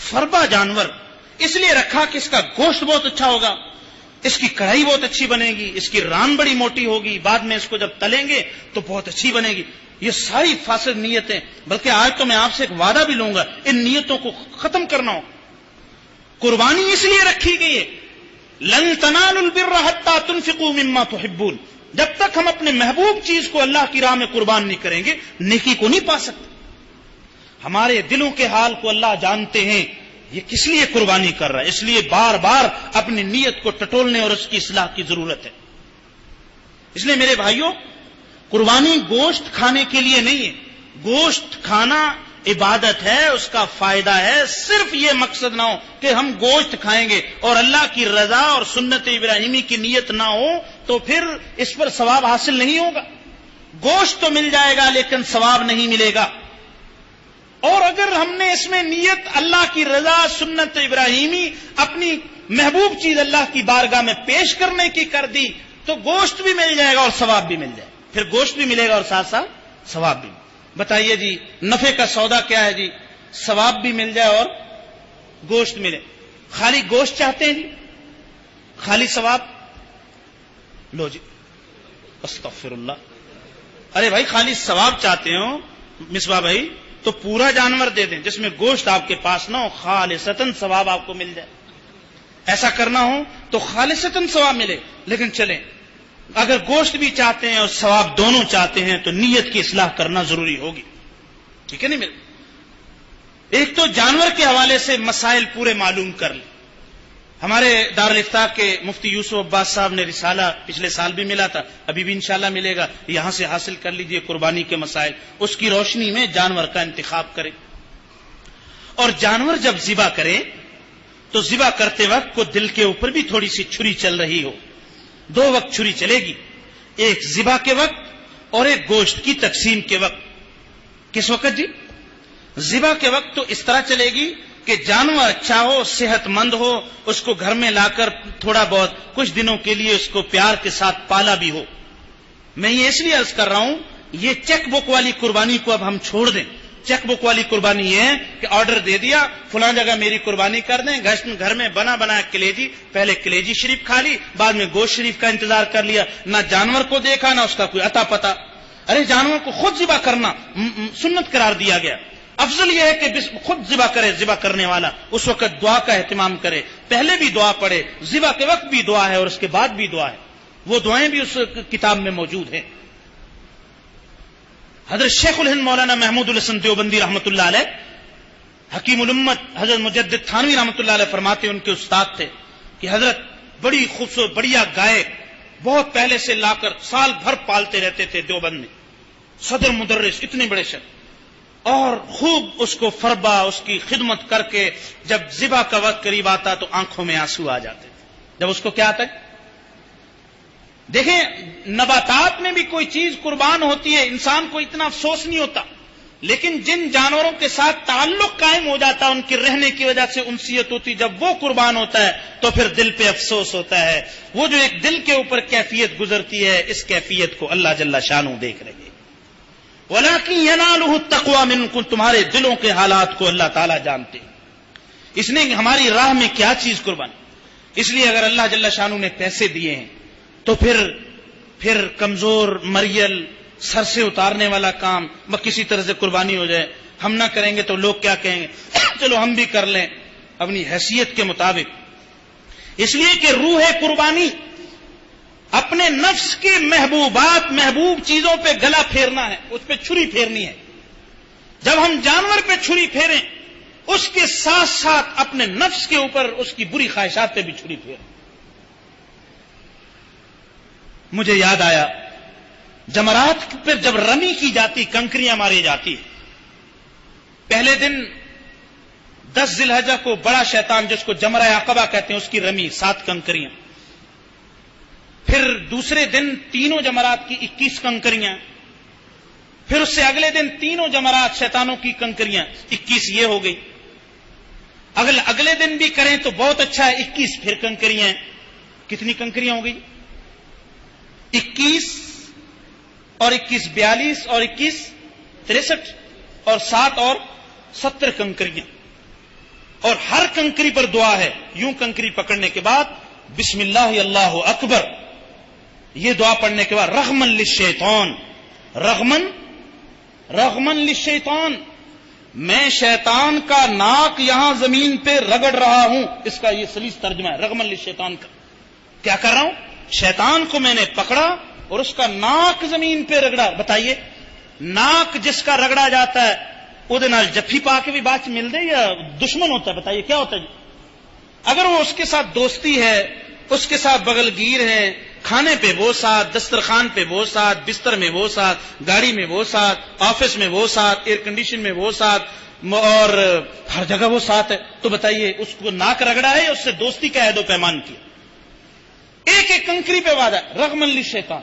فربا جانور اس لیے رکھا کہ اس کا گوشت بہت اچھا ہوگا، اس کی کڑھائی بہت اچھی بنے گی، اس کی ران بڑی موٹی ہوگی، بعد میں اس کو جب تلیں گے تو بہت اچھی بنے گی. یہ ساری فاسد نیتیں، بلکہ آج تو میں آپ سے ایک وعدہ بھی لوں گا ان نیتوں کو ختم کرنا ہو. قربانی اس لیے رکھی گئی ہے لن تنالوا البر حتى تنفقوا مما تحبون، جب تک ہم اپنے محبوب چیز کو اللہ کی راہ میں قربان نہیں کریں گے نیکی کو نہیں پا سکتے. ہمارے دلوں کے حال کو اللہ جانتے ہیں، یہ کس لیے قربانی کر رہا ہے، اس لیے بار بار اپنی نیت کو ٹٹولنے اور اس کی اصلاح کی ضرورت ہے. اس لیے میرے بھائیوں، قربانی گوشت کھانے کے لیے نہیں ہے. گوشت کھانا عبادت ہے، اس کا فائدہ ہے. صرف یہ مقصد نہ ہو کہ ہم گوشت کھائیں گے اور اللہ کی رضا اور سنت ابراہیمی کی نیت نہ ہو تو پھر اس پر ثواب حاصل نہیں ہوگا. گوشت تو مل جائے گا لیکن ثواب نہیں ملے گا. اور اگر ہم نے اس میں نیت اللہ کی رضا، سنت ابراہیمی، اپنی محبوب چیز اللہ کی بارگاہ میں پیش کرنے کی کر دی تو گوشت بھی مل جائے گا اور ثواب بھی مل جائے گا. پھر گوشت بھی ملے گا اور ساتھ ساتھ ثواب بھی. بتائیے جی نفع کا سودا کیا ہے جی؟ ثواب بھی مل جائے اور گوشت ملے. خالی گوشت چاہتے ہیں جی؟ خالی ثواب؟ لو جی استغفر اللہ. ارے بھائی خالی ثواب چاہتے ہو مصباح بھائی تو پورا جانور دے دیں جس میں گوشت آپ کے پاس نہ ہو, خالصتاً ثواب آپ کو مل جائے. ایسا کرنا ہو تو خالصتاً ثواب ملے. لیکن چلیں اگر گوشت بھی چاہتے ہیں اور ثواب دونوں چاہتے ہیں تو نیت کی اصلاح کرنا ضروری ہوگی. ٹھیک ہے نہیں میرے؟ ایک تو جانور کے حوالے سے مسائل پورے معلوم کر لیں. ہمارے دارالافتاء کے مفتی یوسف عباس صاحب نے رسالہ پچھلے سال بھی ملا تھا, ابھی بھی انشاءاللہ ملے گا, یہاں سے حاصل کر لیجئے قربانی کے مسائل. اس کی روشنی میں جانور کا انتخاب کریں. اور جانور جب ذبح کریں تو ذبح کرتے وقت کو دل کے اوپر بھی تھوڑی سی چھری چل رہی ہو. 2 وقت چھری چلے گی, ایک ذبح کے وقت اور ایک گوشت کی تقسیم کے وقت. کس وقت جی؟ ذبح کے وقت تو اس طرح چلے گی کہ جانور اچھا ہو, صحت مند ہو, اس کو گھر میں لا کر تھوڑا بہت کچھ دنوں کے لیے اس کو پیار کے ساتھ پالا بھی ہو. میں یہ اس لیے عرض کر رہا ہوں یہ چیک بک والی قربانی کو اب ہم چھوڑ دیں. چیک بک والی قربانی یہ ہے کہ آرڈر دے دیا فلاں جگہ میری قربانی کر دیں, گھر میں بنا کلیجی, پہلے کلیجی شریف کھا لی, بعد میں گوشت شریف کا انتظار کر لیا, نہ جانور کو دیکھا نہ اس کا کوئی عطا پتا. ارے جانور کو خود ذبح کرنا سنت قرار دیا گیا. افضل یہ ہے کہ خود ذبح کرے ذبح کرنے والا, اس وقت دعا کا اہتمام کرے, پہلے بھی دعا پڑھے, ذبح کے وقت بھی دعا ہے اور اس کے بعد بھی دعا ہے. وہ دعائیں بھی اس کتاب میں موجود ہیں. حضرت شیخ الہند مولانا محمود الحسن دیوبندی رحمۃ اللہ علیہ, حکیم الامت حضرت مجدد تھانوی رحمۃ اللہ علیہ فرماتے ان کے استاد تھے کہ حضرت بڑی خوبصورت بڑھیا گائے بہت پہلے سے لا کر سال بھر پالتے رہتے تھے دیوبند میں, صدر مدرس اتنے بڑے شخص, اور خوب اس کو فربا اس کی خدمت کر کے جب ذبح کا وقت قریب آتا تو آنکھوں میں آنسو آ جاتے تھے. جب اس کو کیا آتا ہے؟ دیکھیں نباتات میں بھی کوئی چیز قربان ہوتی ہے انسان کو اتنا افسوس نہیں ہوتا, لیکن جن جانوروں کے ساتھ تعلق قائم ہو جاتا ہے ان کے رہنے کی وجہ سے انسیت ہوتی, جب وہ قربان ہوتا ہے تو پھر دل پہ افسوس ہوتا ہے. وہ جو ایک دل کے اوپر کیفیت گزرتی ہے اس کیفیت کو اللہ جل شانہ دیکھ رہے ہیں. وَلَٰكِن يَنَالُهُ التَّقْوَىٰ مِنكُمْ, تمہارے دلوں کے حالات کو اللہ تعالیٰ جانتے ہیں. اس نے ہماری راہ میں کیا چیز قربان, اس لیے اگر اللہ جل شانہ نے پیسے دیے ہیں تو پھر کمزور مریل سر سے اتارنے والا کام کسی طرح سے قربانی ہو جائے, ہم نہ کریں گے تو لوگ کیا کہیں گے, چلو ہم بھی کر لیں اپنی حیثیت کے مطابق. اس لیے کہ روح قربانی اپنے نفس کے محبوب چیزوں پہ گلا پھیرنا ہے, اس پہ چھری پھیرنی ہے. جب ہم جانور پہ چھری پھیریں اس کے ساتھ ساتھ اپنے نفس کے اوپر اس کی بری خواہشات پہ بھی چھری پھیریں. مجھے یاد آیا جمرات پہ جب رمی کی جاتی, کنکریاں ماری جاتی, پہلے دن 10 ذی الحجہ کو بڑا شیطان جس کو جمرہ عقبہ کہتے ہیں اس کی رمی 7 کنکریاں, پھر دوسرے دن تینوں جمرات کی 21 کنکریاں, پھر اس سے اگلے دن تینوں جمرات شیطانوں کی کنکریاں 21 یہ ہو گئی. اگلے دن بھی کریں تو بہت اچھا ہے, 21 پھر کنکریاں, کتنی کنکریاں ہو گئی؟ 21 اور 21 42 اور 21 63 اور 7 اور 70 کنکریاں. اور ہر کنکری پر دعا ہے. یوں کنکری پکڑنے کے بعد بسم اللہ اللہ اکبر, یہ دعا پڑھنے کے بعد رغمن للشیطان, رغمن للشیطان, میں شیطان کا ناک یہاں زمین پہ رگڑ رہا ہوں. اس کا یہ سلیس ترجمہ ہے رغمن للشیطان کا. کیا کر رہا ہوں؟ شیطان کو میں نے پکڑا اور اس کا ناک زمین پہ رگڑا. بتائیے ناک جس کا رگڑا جاتا ہے وہ نال جفی پا کے بھی بات مل دے یا دشمن ہوتا ہے؟ بتائیے کیا ہوتا ہے؟ اگر وہ اس کے ساتھ دوستی ہے, اس کے ساتھ بغل گیر ہے, کھانے پہ وہ ساتھ, دسترخوان پہ وہ ساتھ, بستر میں وہ ساتھ, گاڑی میں وہ ساتھ, آفس میں وہ ساتھ, ایئر کنڈیشن میں وہ ساتھ, اور ہر جگہ وہ ساتھ ہے, تو بتائیے اس کو ناک رگڑا ہے یا اس سے دوستی کا عہد و پیمان کیا؟ ایک ایک کنکری پہ وعدہ رغمن للشیطان.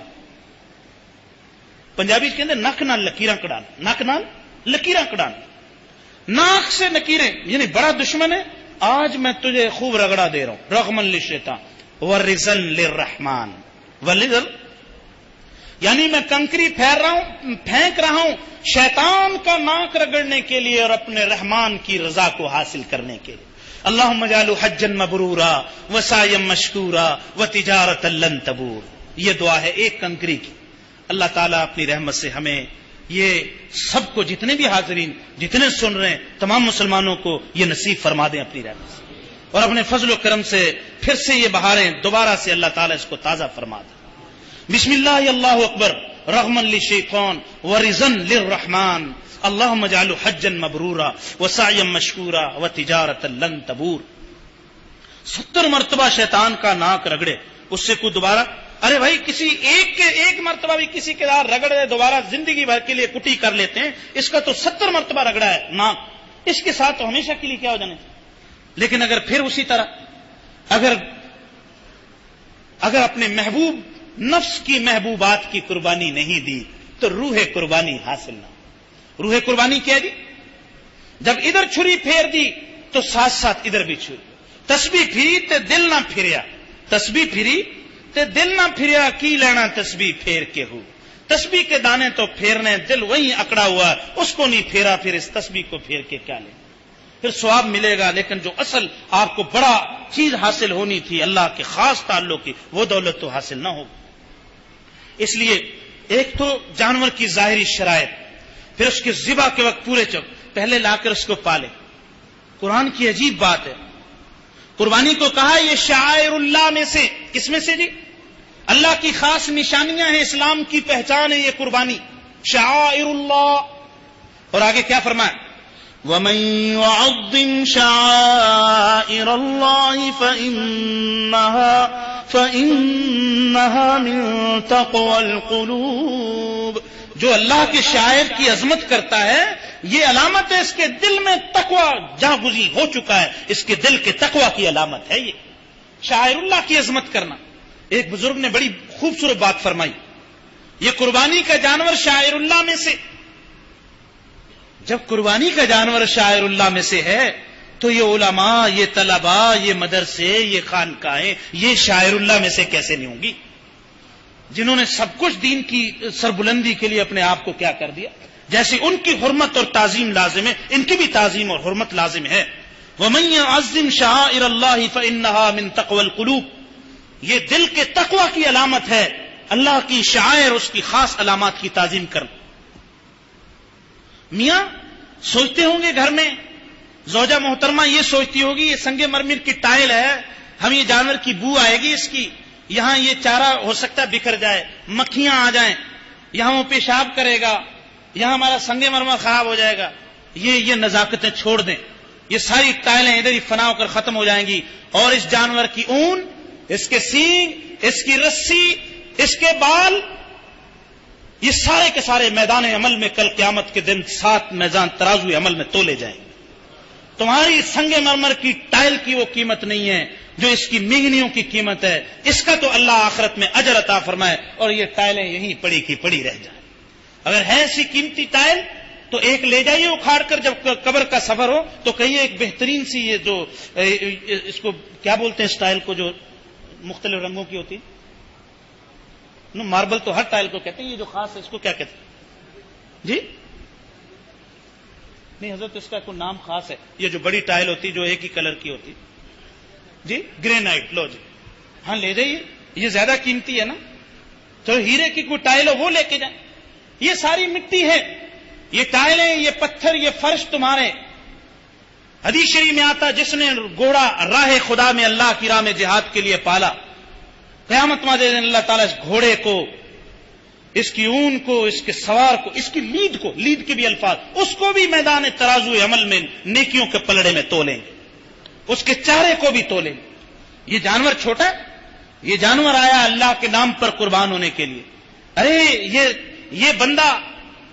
پنجابی کے اندر نک نال لکیراں کڑانا, نک نال لکیراں کڑانا, ناک سے لکیریں, یعنی بڑا دشمن ہے, آج میں تجھے خوب رگڑا دے رہا ہوں. رغمن للشیطان ورزل للرحمان, ولزل یعنی میں کنکری پھینک رہا ہوں شیطان کا ناک رگڑنے کے لیے اور اپنے رحمان کی رضا کو حاصل کرنے کے لیے. اللہم اجعلہ حجا مبرورا وسعیا مشکورا وتجارتا لن تبور. یہ دعا ہے ایک کنکری کی. اللہ تعالیٰ اپنی رحمت سے ہمیں یہ سب کو جتنے بھی حاضرین جتنے سن رہے ہیں تمام مسلمانوں کو یہ نصیب فرما دیں اپنی رحمت سے, اور اپنے فضل و کرم سے پھر سے یہ بہاریں دوبارہ سے اللہ تعالیٰ اس کو تازہ فرما دیں. بسم اللہ اللہ اکبر رغما للشیطان ورزا للرحمن اللہم اجعلہ حجا مبرورا وسعیا مشکورا وتجارتا لن تبور. 70 مرتبہ شیطان کا ناک رگڑے, اس سے کوئی دوبارہ ارے بھائی کسی ایک مرتبہ بھی کسی کے ساتھ رگڑ دے دوبارہ زندگی بھر کے لیے کٹی کر لیتے ہیں. اس کا تو 70 مرتبہ رگڑا ہے ناک, اس کے ساتھ تو ہمیشہ کے لیے کیا ہو جانے. لیکن اگر پھر اسی طرح اگر اپنے محبوب نفس کی محبوبات کی قربانی نہیں دی تو روح قربانی حاصل نہ. روح قربانی کیا دی؟ جب ادھر چھری پھیر دی تو ساتھ ساتھ ادھر بھی چھری. تسبیح پھری تے دل نہ پھریا, تسبیح پھری تے دل نہ پھریا کی لینا تسبیح پھیر کے ہو. تسبیح کے دانے تو پھیرنے, دل وہیں اکڑا ہوا اس کو نہیں پھیرا, پھر اس تسبیح کو پھیر کے کیا لیں. پھر ثواب ملے گا, لیکن جو اصل آپ کو بڑا چیز حاصل ہونی تھی اللہ کے خاص تعلق کی, وہ دولت تو حاصل نہ ہوگی. اس لیے ایک تو جانور کی ظاہری شرائط, پھر اس کے ذبح کے وقت پورے پہلے لا کر اس کو پالے. قرآن کی عجیب بات ہے, قربانی کو کہا یہ شعائر اللہ میں سے, کس میں سے جی؟ اللہ کی خاص نشانیاں ہیں, اسلام کی پہچان ہے یہ قربانی, شعائر اللہ. اور آگے کیا فرمایا؟ وَمَن يُعَظِّمْ شَعَائِرَ اللَّهِ فَإِنَّهَا مِن تَقْوَى الْقُلُوبِ. جو اللہ کے شاعر کی عظمت کرتا ہے یہ علامت ہے اس کے دل میں تقوی جاگزی ہو چکا ہے, اس کے دل کے تقوی کی علامت ہے یہ شاعر اللہ کی عظمت کرنا. ایک بزرگ نے بڑی خوبصورت بات فرمائی, یہ قربانی کا جانور شاعر اللہ میں سے, جب قربانی کا جانور شاعر اللہ میں سے ہے تو یہ علماء, یہ طلباء, یہ مدرسے, یہ خانقاہیں, یہ شاعر اللہ میں سے کیسے نہیں ہوں گی, جنہوں نے سب کچھ دین کی سربلندی کے لیے اپنے آپ کو کیا کر دیا. جیسے ان کی حرمت اور تعظیم لازم ہے, ان کی بھی تعظیم اور حرمت لازم ہے. وَمَن يَعَظِّمْ شَعَائِرَ اللَّهِ فَإِنَّهَا مِن تَقْوَى الْقُلُوبِ. یہ دل کے تقوی کی علامت ہے, اللہ کی شعائر اس کی خاص علامات کی تعظیم کرنا. میاں سوچتے ہوں گے گھر میں, زوجہ محترمہ یہ سوچتی ہوگی یہ سنگ مرمر کی ٹائل ہے, ہم یہ جانور کی بو آئے گی اس کی, یہاں یہ چارہ ہو سکتا ہے بکھر جائے, مکھیاں آ جائیں, یہاں وہ پیشاب کرے گا, یہاں ہمارا سنگ مرمر خراب ہو جائے گا. یہ نزاکتیں چھوڑ دیں, یہ ساری ٹائلیں ادھر ہی فنا ہو کر ختم ہو جائیں گی, اور اس جانور کی اون, اس کے سینگ, اس کی رسی, اس کے بال, یہ سارے کے سارے میدان عمل میں کل قیامت کے دن 7 میزان ترازو عمل میں تولے جائیں گے. تمہاری سنگ مرمر کی ٹائل کی وہ قیمت نہیں ہے جو اس کی مہنیوں کی قیمت ہے, اس کا تو اللہ آخرت میں اجر عطا فرمائے, اور یہ ٹائلیں یہیں پڑی کی پڑی رہ جائیں. اگر ہے ایسی قیمتی ٹائل تو ایک لے جائیے اکھاڑ کر, جب قبر کا سفر ہو تو کہیے ایک بہترین سی یہ جو اس کو کیا بولتے ہیں, اس ٹائل کو جو مختلف رنگوں کی ہوتی ہے, ماربل تو ہر ٹائل کو کہتے ہیں, یہ جو خاص ہے اس کو کیا کہتے ہیں جی؟ نہیں حضرت, اس کا کوئی نام خاص ہے, یہ جو بڑی ٹائل ہوتی جو ایک ہی کلر کی ہوتی جی, گرینائٹ. لو جی, ہاں لے جائیے, یہ زیادہ قیمتی ہے نا, تو ہیرے کی کوئی ٹائل ہو وہ لے کے جائیں. یہ ساری مٹی ہے, یہ ٹائلیں, یہ پتھر, یہ فرش تمہارے. حدیث شریف میں آتا جس نے گھوڑا راہ خدا میں اللہ کی راہ میں جہاد کے لیے پالا, قیامت والے دن اللہ تعالیٰ اس گھوڑے کو, اس کی اون کو, اس کے سوار کو, اس کی لیڈ کو, لیڈ کے بھی الفاظ, اس کو بھی میدان ترازو عمل میں نیکیوں کے پلڑے میں تولیں گے, اس کے چہرے کو بھی تولیں گے. یہ جانور چھوٹا ہے, یہ جانور آیا اللہ کے نام پر قربان ہونے کے لیے. ارے یہ بندہ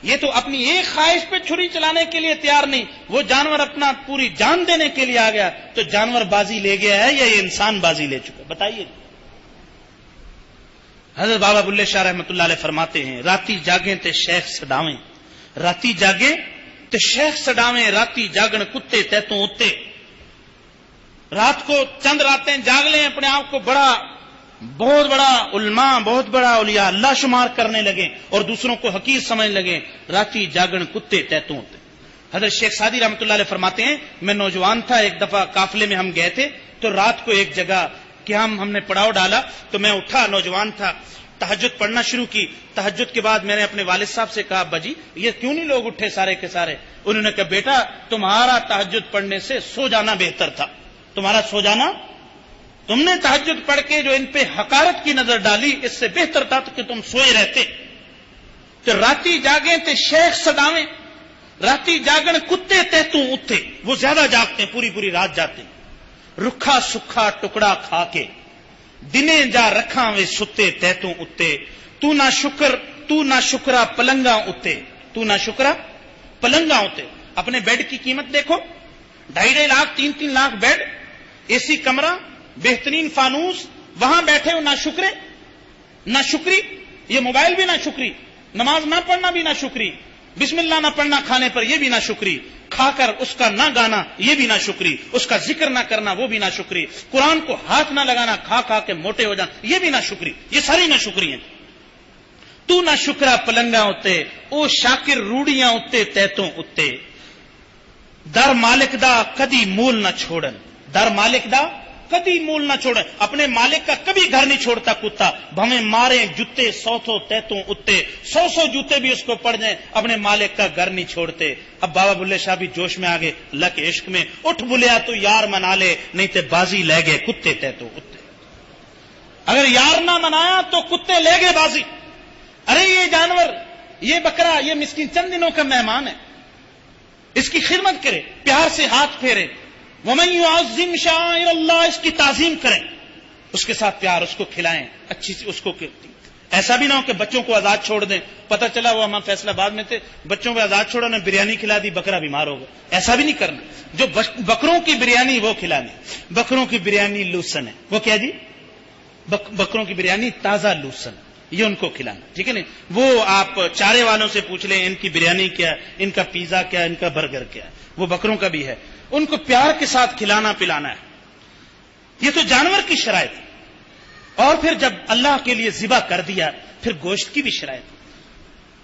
یہ تو اپنی ایک خواہش پہ چھری چلانے کے لیے تیار نہیں, وہ جانور اپنا پوری جان دینے کے لیے آ گیا, تو جانور بازی لے گیا ہے یا یہ انسان بازی لے چکا؟ بتائیے. حضرت بابا بلے شاہ رحمۃ اللہ علیہ فرماتے ہیں, راتی جاگیں تے شیخ سڈاویں, راتی جاگیں تے شیخ سڈاویں, راتی جاگن کتے تیتوں اتے. رات کو چند راتیں جاگ لیں, اپنے آپ کو بڑا بہت بڑا علماء، بہت بڑا اولیاء اللہ شمار کرنے لگے اور دوسروں کو حقیر سمجھنے لگے. راتی جاگن کتے تیتوں ہوتے. حضرت شیخ سعدی رحمۃ اللہ علیہ فرماتے ہیں میں نوجوان تھا، ایک دفعہ قافلے میں ہم گئے تھے تو رات کو ایک جگہ قیام ہم نے پڑاؤ ڈالا تو میں اٹھا، نوجوان تھا، تہجد پڑھنا شروع کی. تہجد کے بعد میں نے اپنے والد صاحب سے کہا ابا جی یہ کیوں نہیں لوگ اٹھے سارے کے سارے؟ انہوں نے کہا بیٹا تمہارا تہجد پڑھنے سے سو جانا بہتر تھا. تمہارا سو جانا، تم نے تہجد پڑھ کے جو ان پہ حقارت کی نظر ڈالی اس سے بہتر تھا کہ تم سوئے رہتے. تو راتی جاگیں تے شیخ صداویں، راتی جاگن کتے تہتوں اٹھے. وہ زیادہ جاگتے ہیں، پوری پوری رات جاتے ہیں. رکھا سکھا ٹکڑا کھا کے دنے جا رکھاں وے ستے تہتوں اتے. تو نہ شکرا پلنگاں اتے. تو نہ شکرا پلنگاں اتے. اپنے بیڈ کی قیمت دیکھو، 2.5 لاکھ 3 لاکھ بیڈ، اے سی کمرہ، بہترین فانوس، وہاں بیٹھے ہو نہ شکرے نہ شکری. یہ موبائل بھی نہ شکری، نماز نہ پڑھنا بھی نہ شکری، بسم اللہ نہ پڑھنا کھانے پر یہ بھی نہ شکری، کھا کر اس کا نہ گانا یہ بھی نہ شکری، اس کا ذکر نہ کرنا وہ بھی نہ شکری، قرآن کو ہاتھ نہ لگانا، کھا کھا کے موٹے ہو جانا یہ بھی نہ شکری. یہ ساری نہ شکری ہیں. تو نہ شکرا پلنگاں اتے او شاکر روڑیاں اتے تہتوں اتے. در مالک دا کدی مول نہ چھوڑن. در مالک دا کدی مول نہ چھوڑے. اپنے مالک کا کبھی گھر نہیں چھوڑتا کتا. بھویں مارے جوتے 100 تہتوں اتے، 100 جوتے بھی اس کو پڑ جائیں اپنے مالک کا گھر نہیں چھوڑتے. اب بابا بلے شاہ بھی جوش میں آگے اللہ کے عشق میں. اٹھ بلیا تو یار منا لے نہیں تے بازی لے گئے کتے تہتوں اتے. اگر یار نہ منایا تو کتے لے گئے بازی. ارے یہ جانور، یہ بکرا، یہ مسکین چند دنوں کا مہمان ہے، اس کی خدمت کرے، پیار سے ہاتھ پھیرے. وَمَن يُعَظِّمْ شَعَائِرَ اللَّهِ، اس کی تعظیم کریں، اس کے ساتھ پیار، اس کو کھلائیں اچھی سی اس کو. ایسا بھی نہ ہو کہ بچوں کو آزاد چھوڑ دیں. پتہ چلا وہ ہم فیصلہ آباد میں تھے، بچوں کو آزاد چھوڑا نے بریانی کھلا دی، بکرا بیمار ہو گیا. ایسا بھی نہیں کرنا. جو بکروں کی بریانی وہ کھلانی. بکروں کی بریانی لوسن ہے. وہ کیا جی؟ بکروں کی بریانی تازہ لوسن، یہ ان کو کھلانا. ٹھیک ہے نا؟ وہ آپ چارے والوں سے پوچھ لیں ان کی بریانی کیا، ان کا پیزا کیا، ان کا برگر کیا. وہ بکروں کا بھی ہے، ان کو پیار کے ساتھ کھلانا پلانا ہے. یہ تو جانور کی شرائط. اور پھر جب اللہ کے لیے ذبح کر دیا پھر گوشت کی بھی شرائط.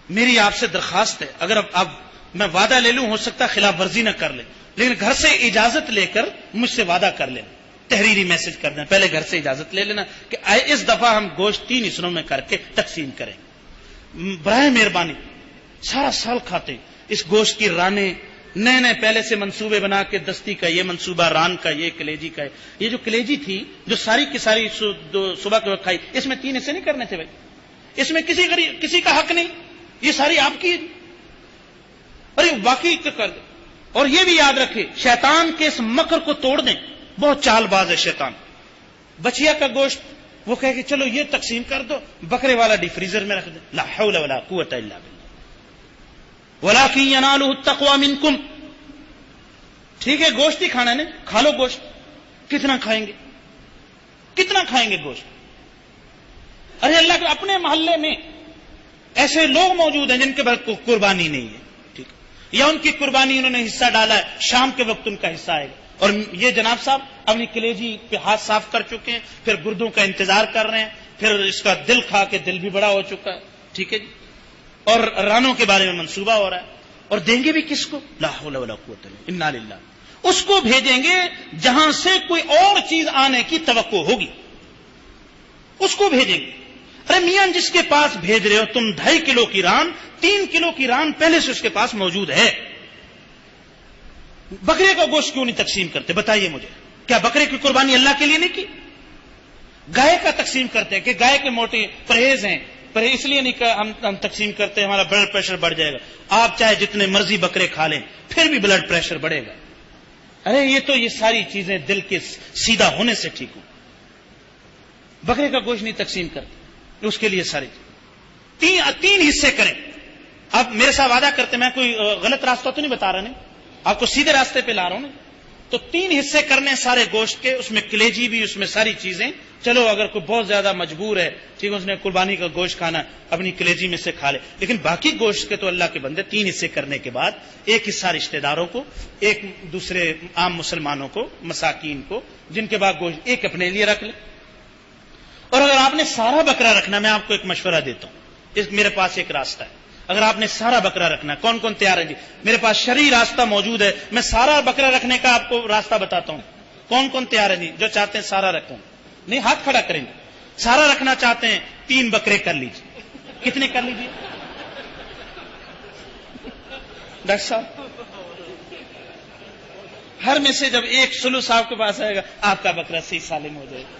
میری آپ سے درخواست ہے، اگر اب میں وعدہ لے لوں، ہو سکتا خلاف ورزی نہ کر لیں، لیکن گھر سے اجازت لے کر مجھ سے وعدہ کر لیں، تحریری میسج کر دیں، پہلے گھر سے اجازت لے لینا کہ اس دفعہ ہم گوشت 3 حصوں میں کر کے تقسیم کریں. برائے مہربانی سارا سال کھاتے اس گوشت کی رانے، نئے پہلے سے منصوبے بنا کے دستی کا یہ منصوبہ، ران کا یہ، کلیجی کا یہ جو کلیجی تھی جو ساری کی ساری صبح کے وقت کھائی، اس میں 3 حصے نہیں کرنے تھے بھائی. اس میں کسی کا حق نہیں، یہ ساری آپ کی. ارے واقعی کر دیں. اور یہ بھی یاد رکھے شیطان کے اس مکر کو توڑ دیں. بہت چال باز ہے شیطان. بچیا کا گوشت وہ کہے کہ چلو یہ تقسیم کر دو، بکرے والا ڈی فریزر میں رکھ دیں. لا حول ولا قوت الا باللہ. وَلَٰكِن يَنَالُهُ التَّقْوَىٰ مِنكُمْ. ٹھیک ہے گوشت ہی کھانا ہے، کھا لو گوشت. کتنا کھائیں گے؟ کتنا کھائیں گے گوشت؟ ارے اللہ کے اپنے محلے میں ایسے لوگ موجود ہیں جن کے پاس قربانی نہیں ہے، ٹھیک، یا ان کی قربانی انہوں نے حصہ ڈالا ہے، شام کے وقت ان کا حصہ آئے گا. اور یہ جناب صاحب اپنی کلیجی پہ ہاتھ صاف کر چکے ہیں، پھر گردوں کا انتظار کر رہے ہیں، پھر اس کا دل کھا کے دل بھی بڑا ہو چکا ہے. ٹھیک ہے جی. اور رانوں کے بارے میں منصوبہ ہو رہا ہے. اور دیں گے بھی کس کو؟ لا حول ولا قوت الا باللہ. اس کو بھیجیں گے جہاں سے کوئی اور چیز آنے کی توقع ہوگی، اس کو بھیجیں گے. ارے میاں جس کے پاس بھیج رہے ہو تم 2.5 کلو کی ران، 3 کلو کی ران پہلے سے اس کے پاس موجود ہے. بکرے کا گوشت کیوں نہیں تقسیم کرتے؟ بتائیے مجھے. کیا بکرے کی قربانی اللہ کے لیے نہیں کی؟ گائے کا تقسیم کرتے ہیں کہ گائے کے موٹے پرہیز ہیں، پر اس لیے نہیں کہ ہم تقسیم کرتے ہیں ہمارا بلڈ پریشر بڑھ جائے گا. آپ چاہے جتنے مرضی بکرے کھا لیں پھر بھی بلڈ پریشر بڑھے گا. ارے یہ ساری چیزیں دل کے سیدھا ہونے سے ٹھیک ہوں. بکرے کا گوشت نہیں تقسیم کرتے، اس کے لیے ساری 3 حصے کریں. اب میرے ساتھ وعدہ کرتے، میں کوئی غلط راستہ تو نہیں بتا رہا نہیں، آپ کو سیدھے راستے پہ لا رہا ہوں نا. تو 3 حصے کرنے سارے گوشت کے، اس میں کلیجی بھی، اس میں ساری چیزیں. چلو اگر کوئی بہت زیادہ مجبور ہے، ٹھیک ہے، اس نے قربانی کا گوشت کھانا، اپنی کلیجی میں سے کھا لے. لیکن باقی گوشت کے تو اللہ کے بندے 3 حصے کرنے کے بعد 1 حصہ رشتہ داروں کو، 1 دوسرے عام مسلمانوں کو، مساکین کو جن کے بعد گوشت، 1 اپنے لیے رکھ لیں. اور اگر آپ نے سارا بکرا رکھنا، میں آپ کو ایک مشورہ دیتا ہوں، میرے پاس ایک راستہ ہے، اگر آپ نے سارا بکرا رکھنا، کون کون تیار ہے جی؟ میرے پاس شرعی راستہ موجود ہے، میں سارا بکرا رکھنے کا آپ کو راستہ بتاتا ہوں، کون کون تیار ہے جی؟ جو چاہتے ہیں سارا رکھوں، نہیں ہاتھ کھڑا کریں گے، سارا رکھنا چاہتے ہیں 3 بکرے کر لیجیے، کتنے کر لیجیے ڈاکٹر صاحب؟ ہر میں سے جب ایک سلوس آپ کے پاس آئے گا، آپ کا بکرا صحیح سالم ہو جائے گا۔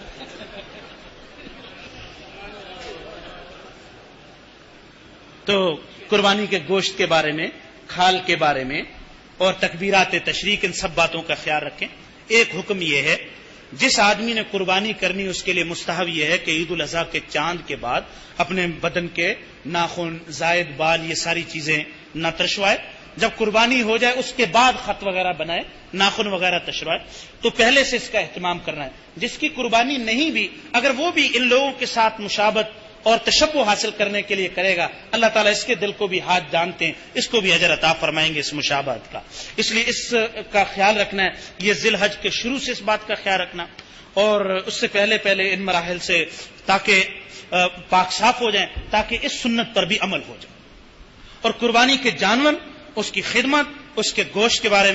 تو قربانی کے گوشت کے بارے میں، کھال کے بارے میں اور تکبیرات تشریق، ان سب باتوں کا خیال رکھیں۔ ایک حکم یہ ہے، جس آدمی نے قربانی کرنی اس کے لیے مستحب یہ ہے کہ عید الاضحیٰ کے چاند کے بعد اپنے بدن کے ناخن، زائد بال، یہ ساری چیزیں نہ ترشوائے۔ جب قربانی ہو جائے اس کے بعد خط وغیرہ بنائے، ناخن وغیرہ تشروائے، تو پہلے سے اس کا اہتمام کرنا ہے۔ جس کی قربانی نہیں بھی، اگر وہ بھی ان لوگوں کے ساتھ مشابہت اور تشبہ حاصل کرنے کے لیے کرے گا، اللہ تعالیٰ اس کے دل کو بھی ہاتھ جانتے ہیں، اس کو بھی اجر عطا فرمائیں گے اس مشابہت کا۔ اس لیے اس کا خیال رکھنا ہے، یہ ذی الحج کے شروع سے اس بات کا خیال رکھنا، اور اس سے پہلے ان مراحل سے، تاکہ پاک صاف ہو جائیں، تاکہ اس سنت پر بھی عمل ہو جائے۔ اور قربانی کے جانور، اس کی خدمت، اس کے گوشت کے بارے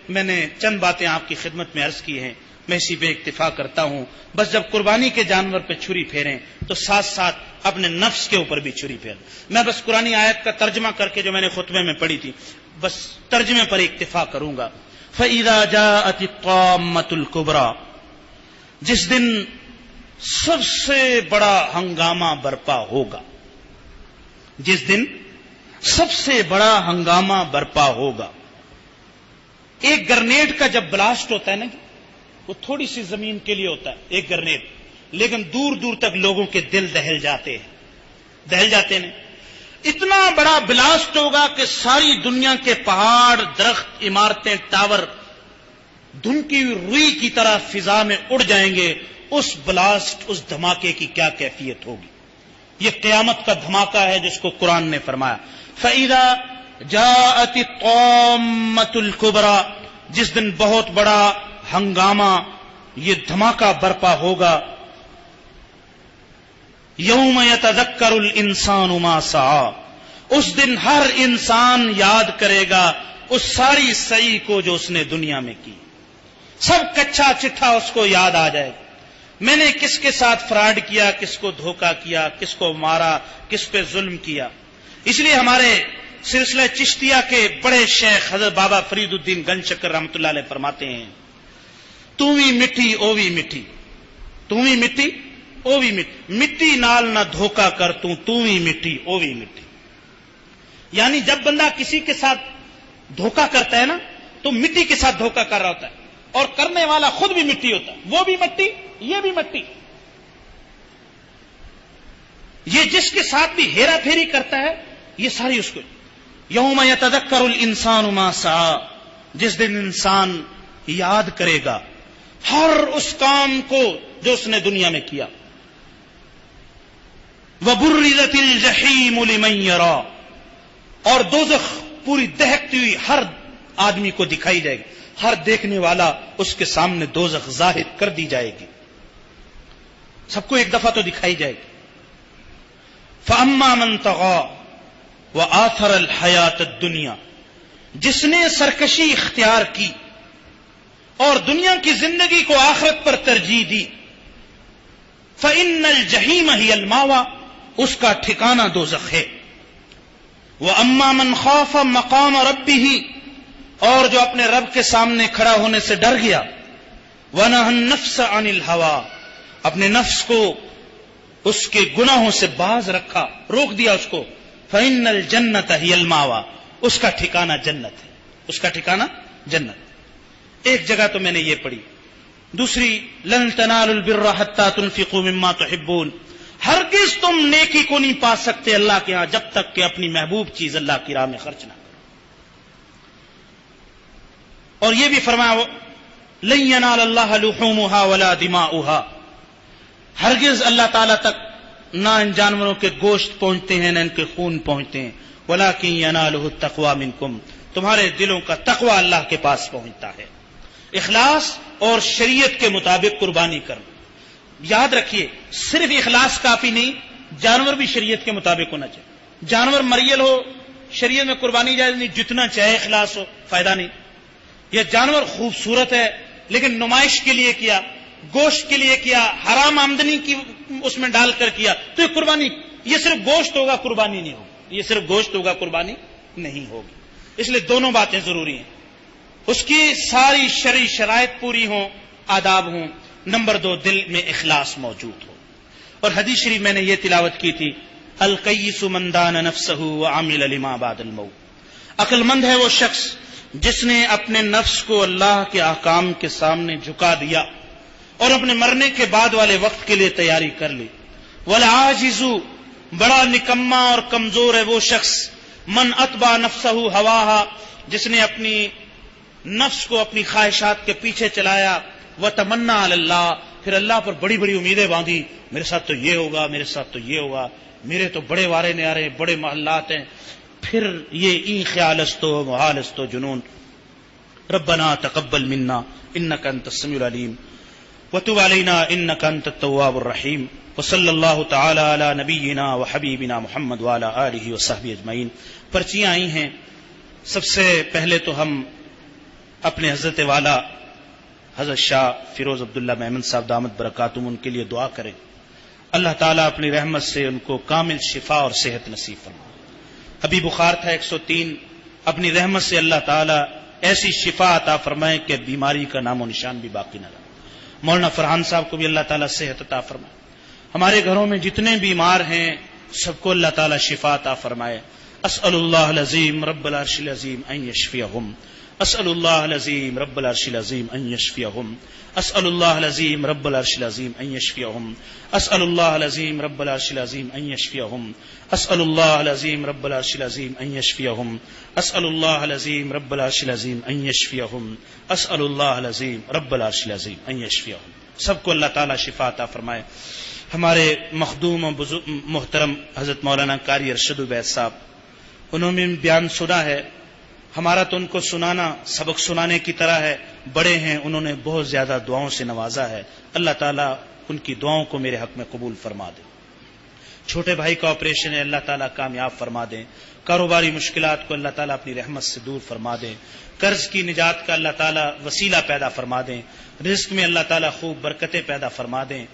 میں نے چند باتیں آپ کی خدمت میں عرض کی ہیں، میں اسی پہ اکتفا کرتا ہوں۔ بس جب قربانی کے جانور پہ چھری پھیریں تو ساتھ ساتھ اپنے نفس کے اوپر بھی چھری پھیریں۔ میں بس قرآنی آیت کا ترجمہ کر کے جو میں نے خطبے میں پڑھی تھی، بس ترجمے پر اکتفا کروں گا۔ فَإِذَا جَاءَتِ الطَّامَّةُ الْكُبْرَى، جس دن سب سے بڑا ہنگامہ برپا ہوگا، جس دن سب سے بڑا ہنگامہ برپا ہوگا۔ ایک گرنیڈ کا جب بلاسٹ ہوتا ہے نا، وہ تھوڑی سی زمین کے لیے ہوتا ہے ایک گرنیڈ، لیکن دور دور تک لوگوں کے دل دہل جاتے ہیں۔ اتنا بڑا بلاسٹ ہوگا کہ ساری دنیا کے پہاڑ، درخت، عمارتیں، ٹاور دھن کی روئی کی طرح فضا میں اڑ جائیں گے۔ اس بلاسٹ، اس دھماکے کی کیا کیفیت ہوگی؟ یہ قیامت کا دھماکہ ہے جس کو قرآن نے فرمایا فَإِذَا جَاءَتِ الطَّامَّةُ الْكُبْرَى، جس دن بہت بڑا ہنگامہ، یہ دھماکہ برپا ہوگا۔ یوم یتذکر الانسان ما سعی، اس دن ہر انسان یاد کرے گا اس ساری سعی کو جو اس نے دنیا میں کی، سب کچا چٹھا اس کو یاد آ جائے گا۔ میں نے کس کے ساتھ فراڈ کیا، کس کو دھوکہ کیا، کس کو مارا، کس پہ ظلم کیا۔ اس لیے ہمارے سلسلہ چشتیہ کے بڑے شیخ حضرت بابا فرید الدین گنج شکر رحمۃ اللہ علیہ فرماتے ہیں، تو بھی مٹی او بھی مٹی، تو بھی مٹی او بھی مٹی، مٹی نال نہ دھوکہ کر تو بھی مٹی او بھی مٹی۔ یعنی جب بندہ کسی کے ساتھ دھوکہ کرتا ہے نا، تو مٹی کے ساتھ دھوکہ کر رہا ہوتا ہے، اور کرنے والا خود بھی مٹی ہوتا ہے، وہ بھی مٹی، یہ بھی مٹی۔ یہ جس کے ساتھ بھی ہیرا پھیری کرتا ہے، یہ ساری اس کو۔ یوم یتذکر الانسان ما سعی، جس دن انسان یاد کرے گا ہر اس کام کو جو اس نے دنیا میں کیا۔ وبرزت الجحیم لمن یری، اور دوزخ پوری دہکتی ہوئی ہر آدمی کو دکھائی جائے گی، ہر دیکھنے والا اس کے سامنے دوزخ ظاہر کر دی جائے گی، سب کو ایک دفعہ تو دکھائی جائے گی۔ فَأَمَّا مَنْ طَغَىٰ وَآثَرَ الْحَيَاةَ الدُّنْيَا، جس نے سرکشی اختیار کی اور دنیا کی زندگی کو آخرت پر ترجیح دی، فَإِنَّ الْجَحِيمَ هِيَ الْمَأْوَىٰ، اس کا ٹھکانہ دوزخ ہے۔ وَأَمَّا مَنْ خَافَ مَقَامَ رَبِّهِ، اور جو اپنے رب کے سامنے کھڑا ہونے سے ڈر گیا، وَنَهَى النَّفْسَ عَنِ الْهَوَىٰ، اپنے نفس کو اس کے گناہوں سے باز رکھا، روک دیا اس کو، فَإِنَّ الْجَنَّةَ هِيَ الْمَأْوَىٰ، اس کا ٹھکانہ جنت ہے، اس کا ٹھکانہ جنت۔ ایک جگہ تو میں نے یہ پڑھی، دوسری لَن تَنَالُوا الْبِرَّ حَتَّىٰ تُنْفِقُوا مِمَّا تُحِبُّونَ، ہرگز تم نیکی کو نہیں پا سکتے اللہ کے ہاں جب تک کہ اپنی محبوب چیز اللہ کی راہ میں خرچ نہ کرو۔ اور یہ بھی فرمایا لَن يَنَالَ اللَّهَ لُحُومُهَا وَلَا دِمَاؤُهَا، ہرگز اللہ تعالیٰ تک نہ ان جانوروں کے گوشت پہنچتے ہیں نہ ان کے خون پہنچتے ہیں، وَلَٰكِن يَنَالُهُ التَّقْوَىٰ مِنكُمْ، تمہارے دلوں کا تقوی اللہ کے پاس پہنچتا ہے۔ اخلاص اور شریعت کے مطابق قربانی کرنا، یاد رکھیے صرف اخلاص کافی نہیں، جانور بھی شریعت کے مطابق ہونا چاہیے. جانور مریل ہو شریعت میں قربانی جائز نہیں، جتنا چاہے اخلاص ہو فائدہ نہیں. یہ جانور خوبصورت ہے لیکن نمائش کے لیے کیا، گوشت کے لیے کیا، حرام آمدنی کی اس میں ڈال کر کیا، تو یہ قربانی، یہ صرف گوشت ہوگا قربانی نہیں ہوگی، یہ صرف گوشت ہوگا قربانی نہیں ہوگی. اس لیے دونوں باتیں ضروری ہیں، اس کی ساری شرعی شرائط پوری ہوں، آداب ہوں. نمبر 2، دل میں اخلاص موجود ہو. اور حدیث شریف میں نے یہ تلاوت کی تھی، القیس من دان نفسہ وعمل لما بعد الموت. عقل مند ہے وہ شخص جس نے اپنے نفس کو اللہ کے احکام کے سامنے جھکا دیا اور اپنے مرنے کے بعد والے وقت کے لیے تیاری کر لی. والعاجز، بڑا نکما اور کمزور ہے وہ شخص من اتبع نفسہ ہواہا، جس نے اپنی نفس کو اپنی خواہشات کے پیچھے چلایا. وتمنى علی اللہ، پھر اللہ پر بڑی بڑی امیدیں باندھی، میرے ساتھ تو یہ ہوگا، میرے ساتھ تو یہ ہوگا، میرے تو بڑے وارے نیارے بڑے محلات ہیں. پھر یہ ای خیالست و محالست و جنون. ربنا تقبل منا انك انت السميع العليم وتب علينا انك انت التواب الرحيم. وصلی اللہ تعالی علی نبینا وحبیبنا محمد وعلی آلہ وصحبہ اجمعین. پرچیاں آئی ہیں. سب سے پہلے تو ہم اپنے حضرت والا حضرت شاہ فیروز عبداللہ محمد صاحب دامت برکاتہم ان کے لیے دعا کریں. اللہ تعالیٰ اپنی رحمت سے ان کو کامل شفا اور صحت نصیب فرمائے. ابھی بخار تھا 103، اپنی رحمت سے اللہ تعالیٰ ایسی شفا عطا فرمائے کہ بیماری کا نام و نشان بھی باقی نہ رہے. مولانا فرحان صاحب کو بھی اللہ تعالیٰ صحت عطا فرمائے. ہمارے گھروں میں جتنے بیمار ہیں سب کو اللہ تعالیٰ شفا عطا فرمائے. اسأل اللہ العظیم رب العرش العظیم ان یشفیہم. اسأل اللہ العظیم رب العرش العظیم ان یشفیہم. اسأل اللہ العظیم رب العرش العظیم ان یشفیہم. اسأل اللہ العظیم رب العرش العظیم ان یشفیہم. اسأل اللہ العظیم رب العرش العظیم ان یشفیہم. اسأل اللہ العظیم رب العرش العظیم ان یشفیہم. اسأل اللہ العظیم رب العرش العظیم ان یشفیہم. سب کو اللہ تعالیٰ شفا عطا فرمائے. ہمارے مخدوم و محترم حضرت مولانا قاری ارشد عبید صاحب، انہوں نے بیان سنا ہے. ہمارا تو ان کو سنانا سبق سنانے کی طرح ہے. بڑے ہیں، انہوں نے بہت زیادہ دعاؤں سے نوازا ہے. اللہ تعالیٰ ان کی دعاؤں کو میرے حق میں قبول فرما دے. چھوٹے بھائی کا آپریشن ہے، اللہ تعالیٰ کامیاب فرما دیں. کاروباری مشکلات کو اللہ تعالیٰ اپنی رحمت سے دور فرما دیں. قرض کی نجات کا اللہ تعالیٰ وسیلہ پیدا فرما دیں. رزق میں اللہ تعالیٰ خوب برکتیں پیدا فرما دیں.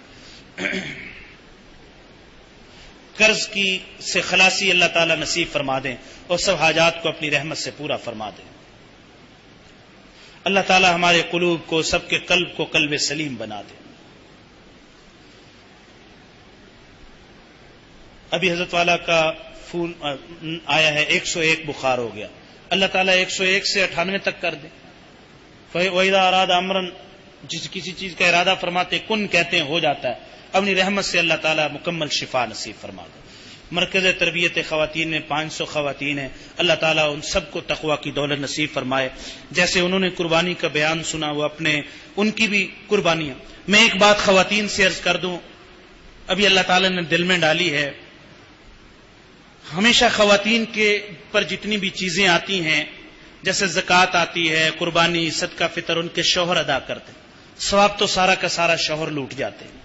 قرض کی سے خلاصی اللہ تعالیٰ نصیب فرما دیں اور سب حاجات کو اپنی رحمت سے پورا فرما دیں. اللہ تعالیٰ ہمارے قلوب کو، سب کے قلب کو قلب سلیم بنا دے. ابھی حضرت والا کا فون آیا ہے، 101 بخار ہو گیا. اللہ تعالیٰ 101 سے 98 تک کر دے. وَإِذَا أَرَادَ أَمْرًا، جس کسی چیز کا ارادہ فرماتے کن کہتے ہیں ہو جاتا ہے. اپنی رحمت سے اللہ تعالیٰ مکمل شفا نصیب فرما دے. مرکز تربیت خواتین میں 500 خواتین ہیں. اللہ تعالیٰ ان سب کو تقویٰ کی دولت نصیب فرمائے. جیسے انہوں نے قربانی کا بیان سنا، وہ اپنے ان کی بھی قربانیاں. میں ایک بات خواتین سے عرض کر دوں، ابھی اللہ تعالیٰ نے دل میں ڈالی ہے. ہمیشہ خواتین کے پر جتنی بھی چیزیں آتی ہیں، جیسے زکوٰۃ آتی ہے، قربانی، صدقہ فطر، ان کے شوہر ادا کرتے ہیں. ثواب تو سارا کا سارا شوہر لوٹ جاتے ہیں.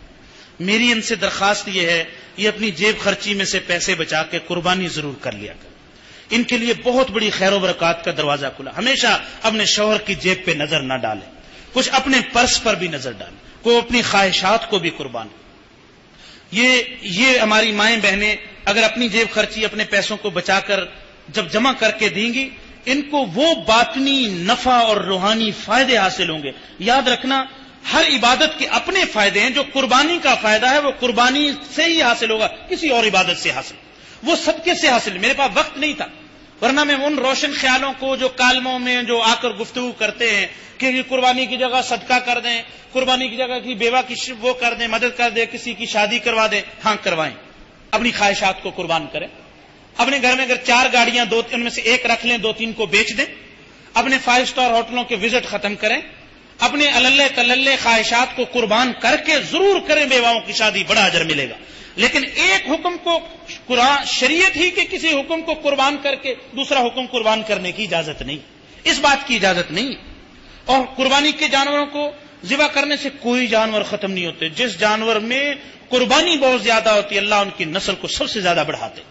میری ان سے درخواست یہ ہے، یہ اپنی جیب خرچی میں سے پیسے بچا کے قربانی ضرور کر لیا کر. ان کے لیے بہت بڑی خیر و برکات کا دروازہ کھلا. ہمیشہ اپنے شوہر کی جیب پہ نظر نہ ڈالیں، کچھ اپنے پرس پر بھی نظر ڈالیں، کو اپنی خواہشات کو بھی قربان. یہ ہماری مائیں بہنیں اگر اپنی جیب خرچی اپنے پیسوں کو بچا کر جب جمع کر کے دیں گی، ان کو وہ باطنی نفع اور روحانی فائدے حاصل ہوں گے. یاد رکھنا، ہر عبادت کے اپنے فائدے ہیں. جو قربانی کا فائدہ ہے وہ قربانی سے ہی حاصل ہوگا، کسی اور عبادت سے حاصل، وہ صدقے سے حاصل. میرے پاس وقت نہیں تھا، ورنہ میں ان روشن خیالوں کو جو کالموں میں جو آ کر گفتگو کرتے ہیں کہ قربانی کی جگہ صدقہ کر دیں، قربانی کی جگہ کی بیوہ کی وہ کر دیں، مدد کر دیں، کسی کی شادی کروا دیں. ہاں کروائیں، اپنی خواہشات کو قربان کریں. اپنے گھر میں اگر 4 گاڑیاں، ان میں سے 1 رکھ لیں، 2-3 کو بیچ دیں. اپنے 5 اسٹار ہوٹلوں کے وزٹ ختم کریں. اپنے اللہ تللے خواہشات کو قربان کر کے ضرور کریں. بیواؤں کی شادی بڑا اجر ملے گا. لیکن ایک حکم کو قرآن شریعت ہی کے کسی حکم کو قربان کر کے دوسرا حکم قربان کرنے کی اجازت نہیں، اس بات کی اجازت نہیں. اور قربانی کے جانوروں کو ذبح کرنے سے کوئی جانور ختم نہیں ہوتے. جس جانور میں قربانی بہت زیادہ ہوتی ہے اللہ ان کی نسل کو سب سے زیادہ بڑھاتے,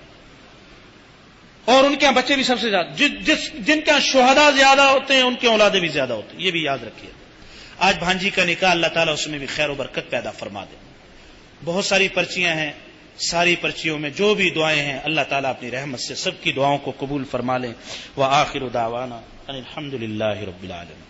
اور ان کے یہاں بچے بھی سب سے زیادہ, جن کے یہاں شہداء زیادہ ہوتے ہیں ان کے اولادیں بھی زیادہ ہوتی ہیں. یہ بھی یاد رکھیے. آج بھانجی کا نکاح, اللہ تعالیٰ اس میں بھی خیر و برکت پیدا فرما دے. بہت ساری پرچیاں ہیں, ساری پرچیوں میں جو بھی دعائیں ہیں اللہ تعالیٰ اپنی رحمت سے سب کی دعاؤں کو قبول فرما لیں. وآخر دعوانا ان الحمد للہ رب العالمین.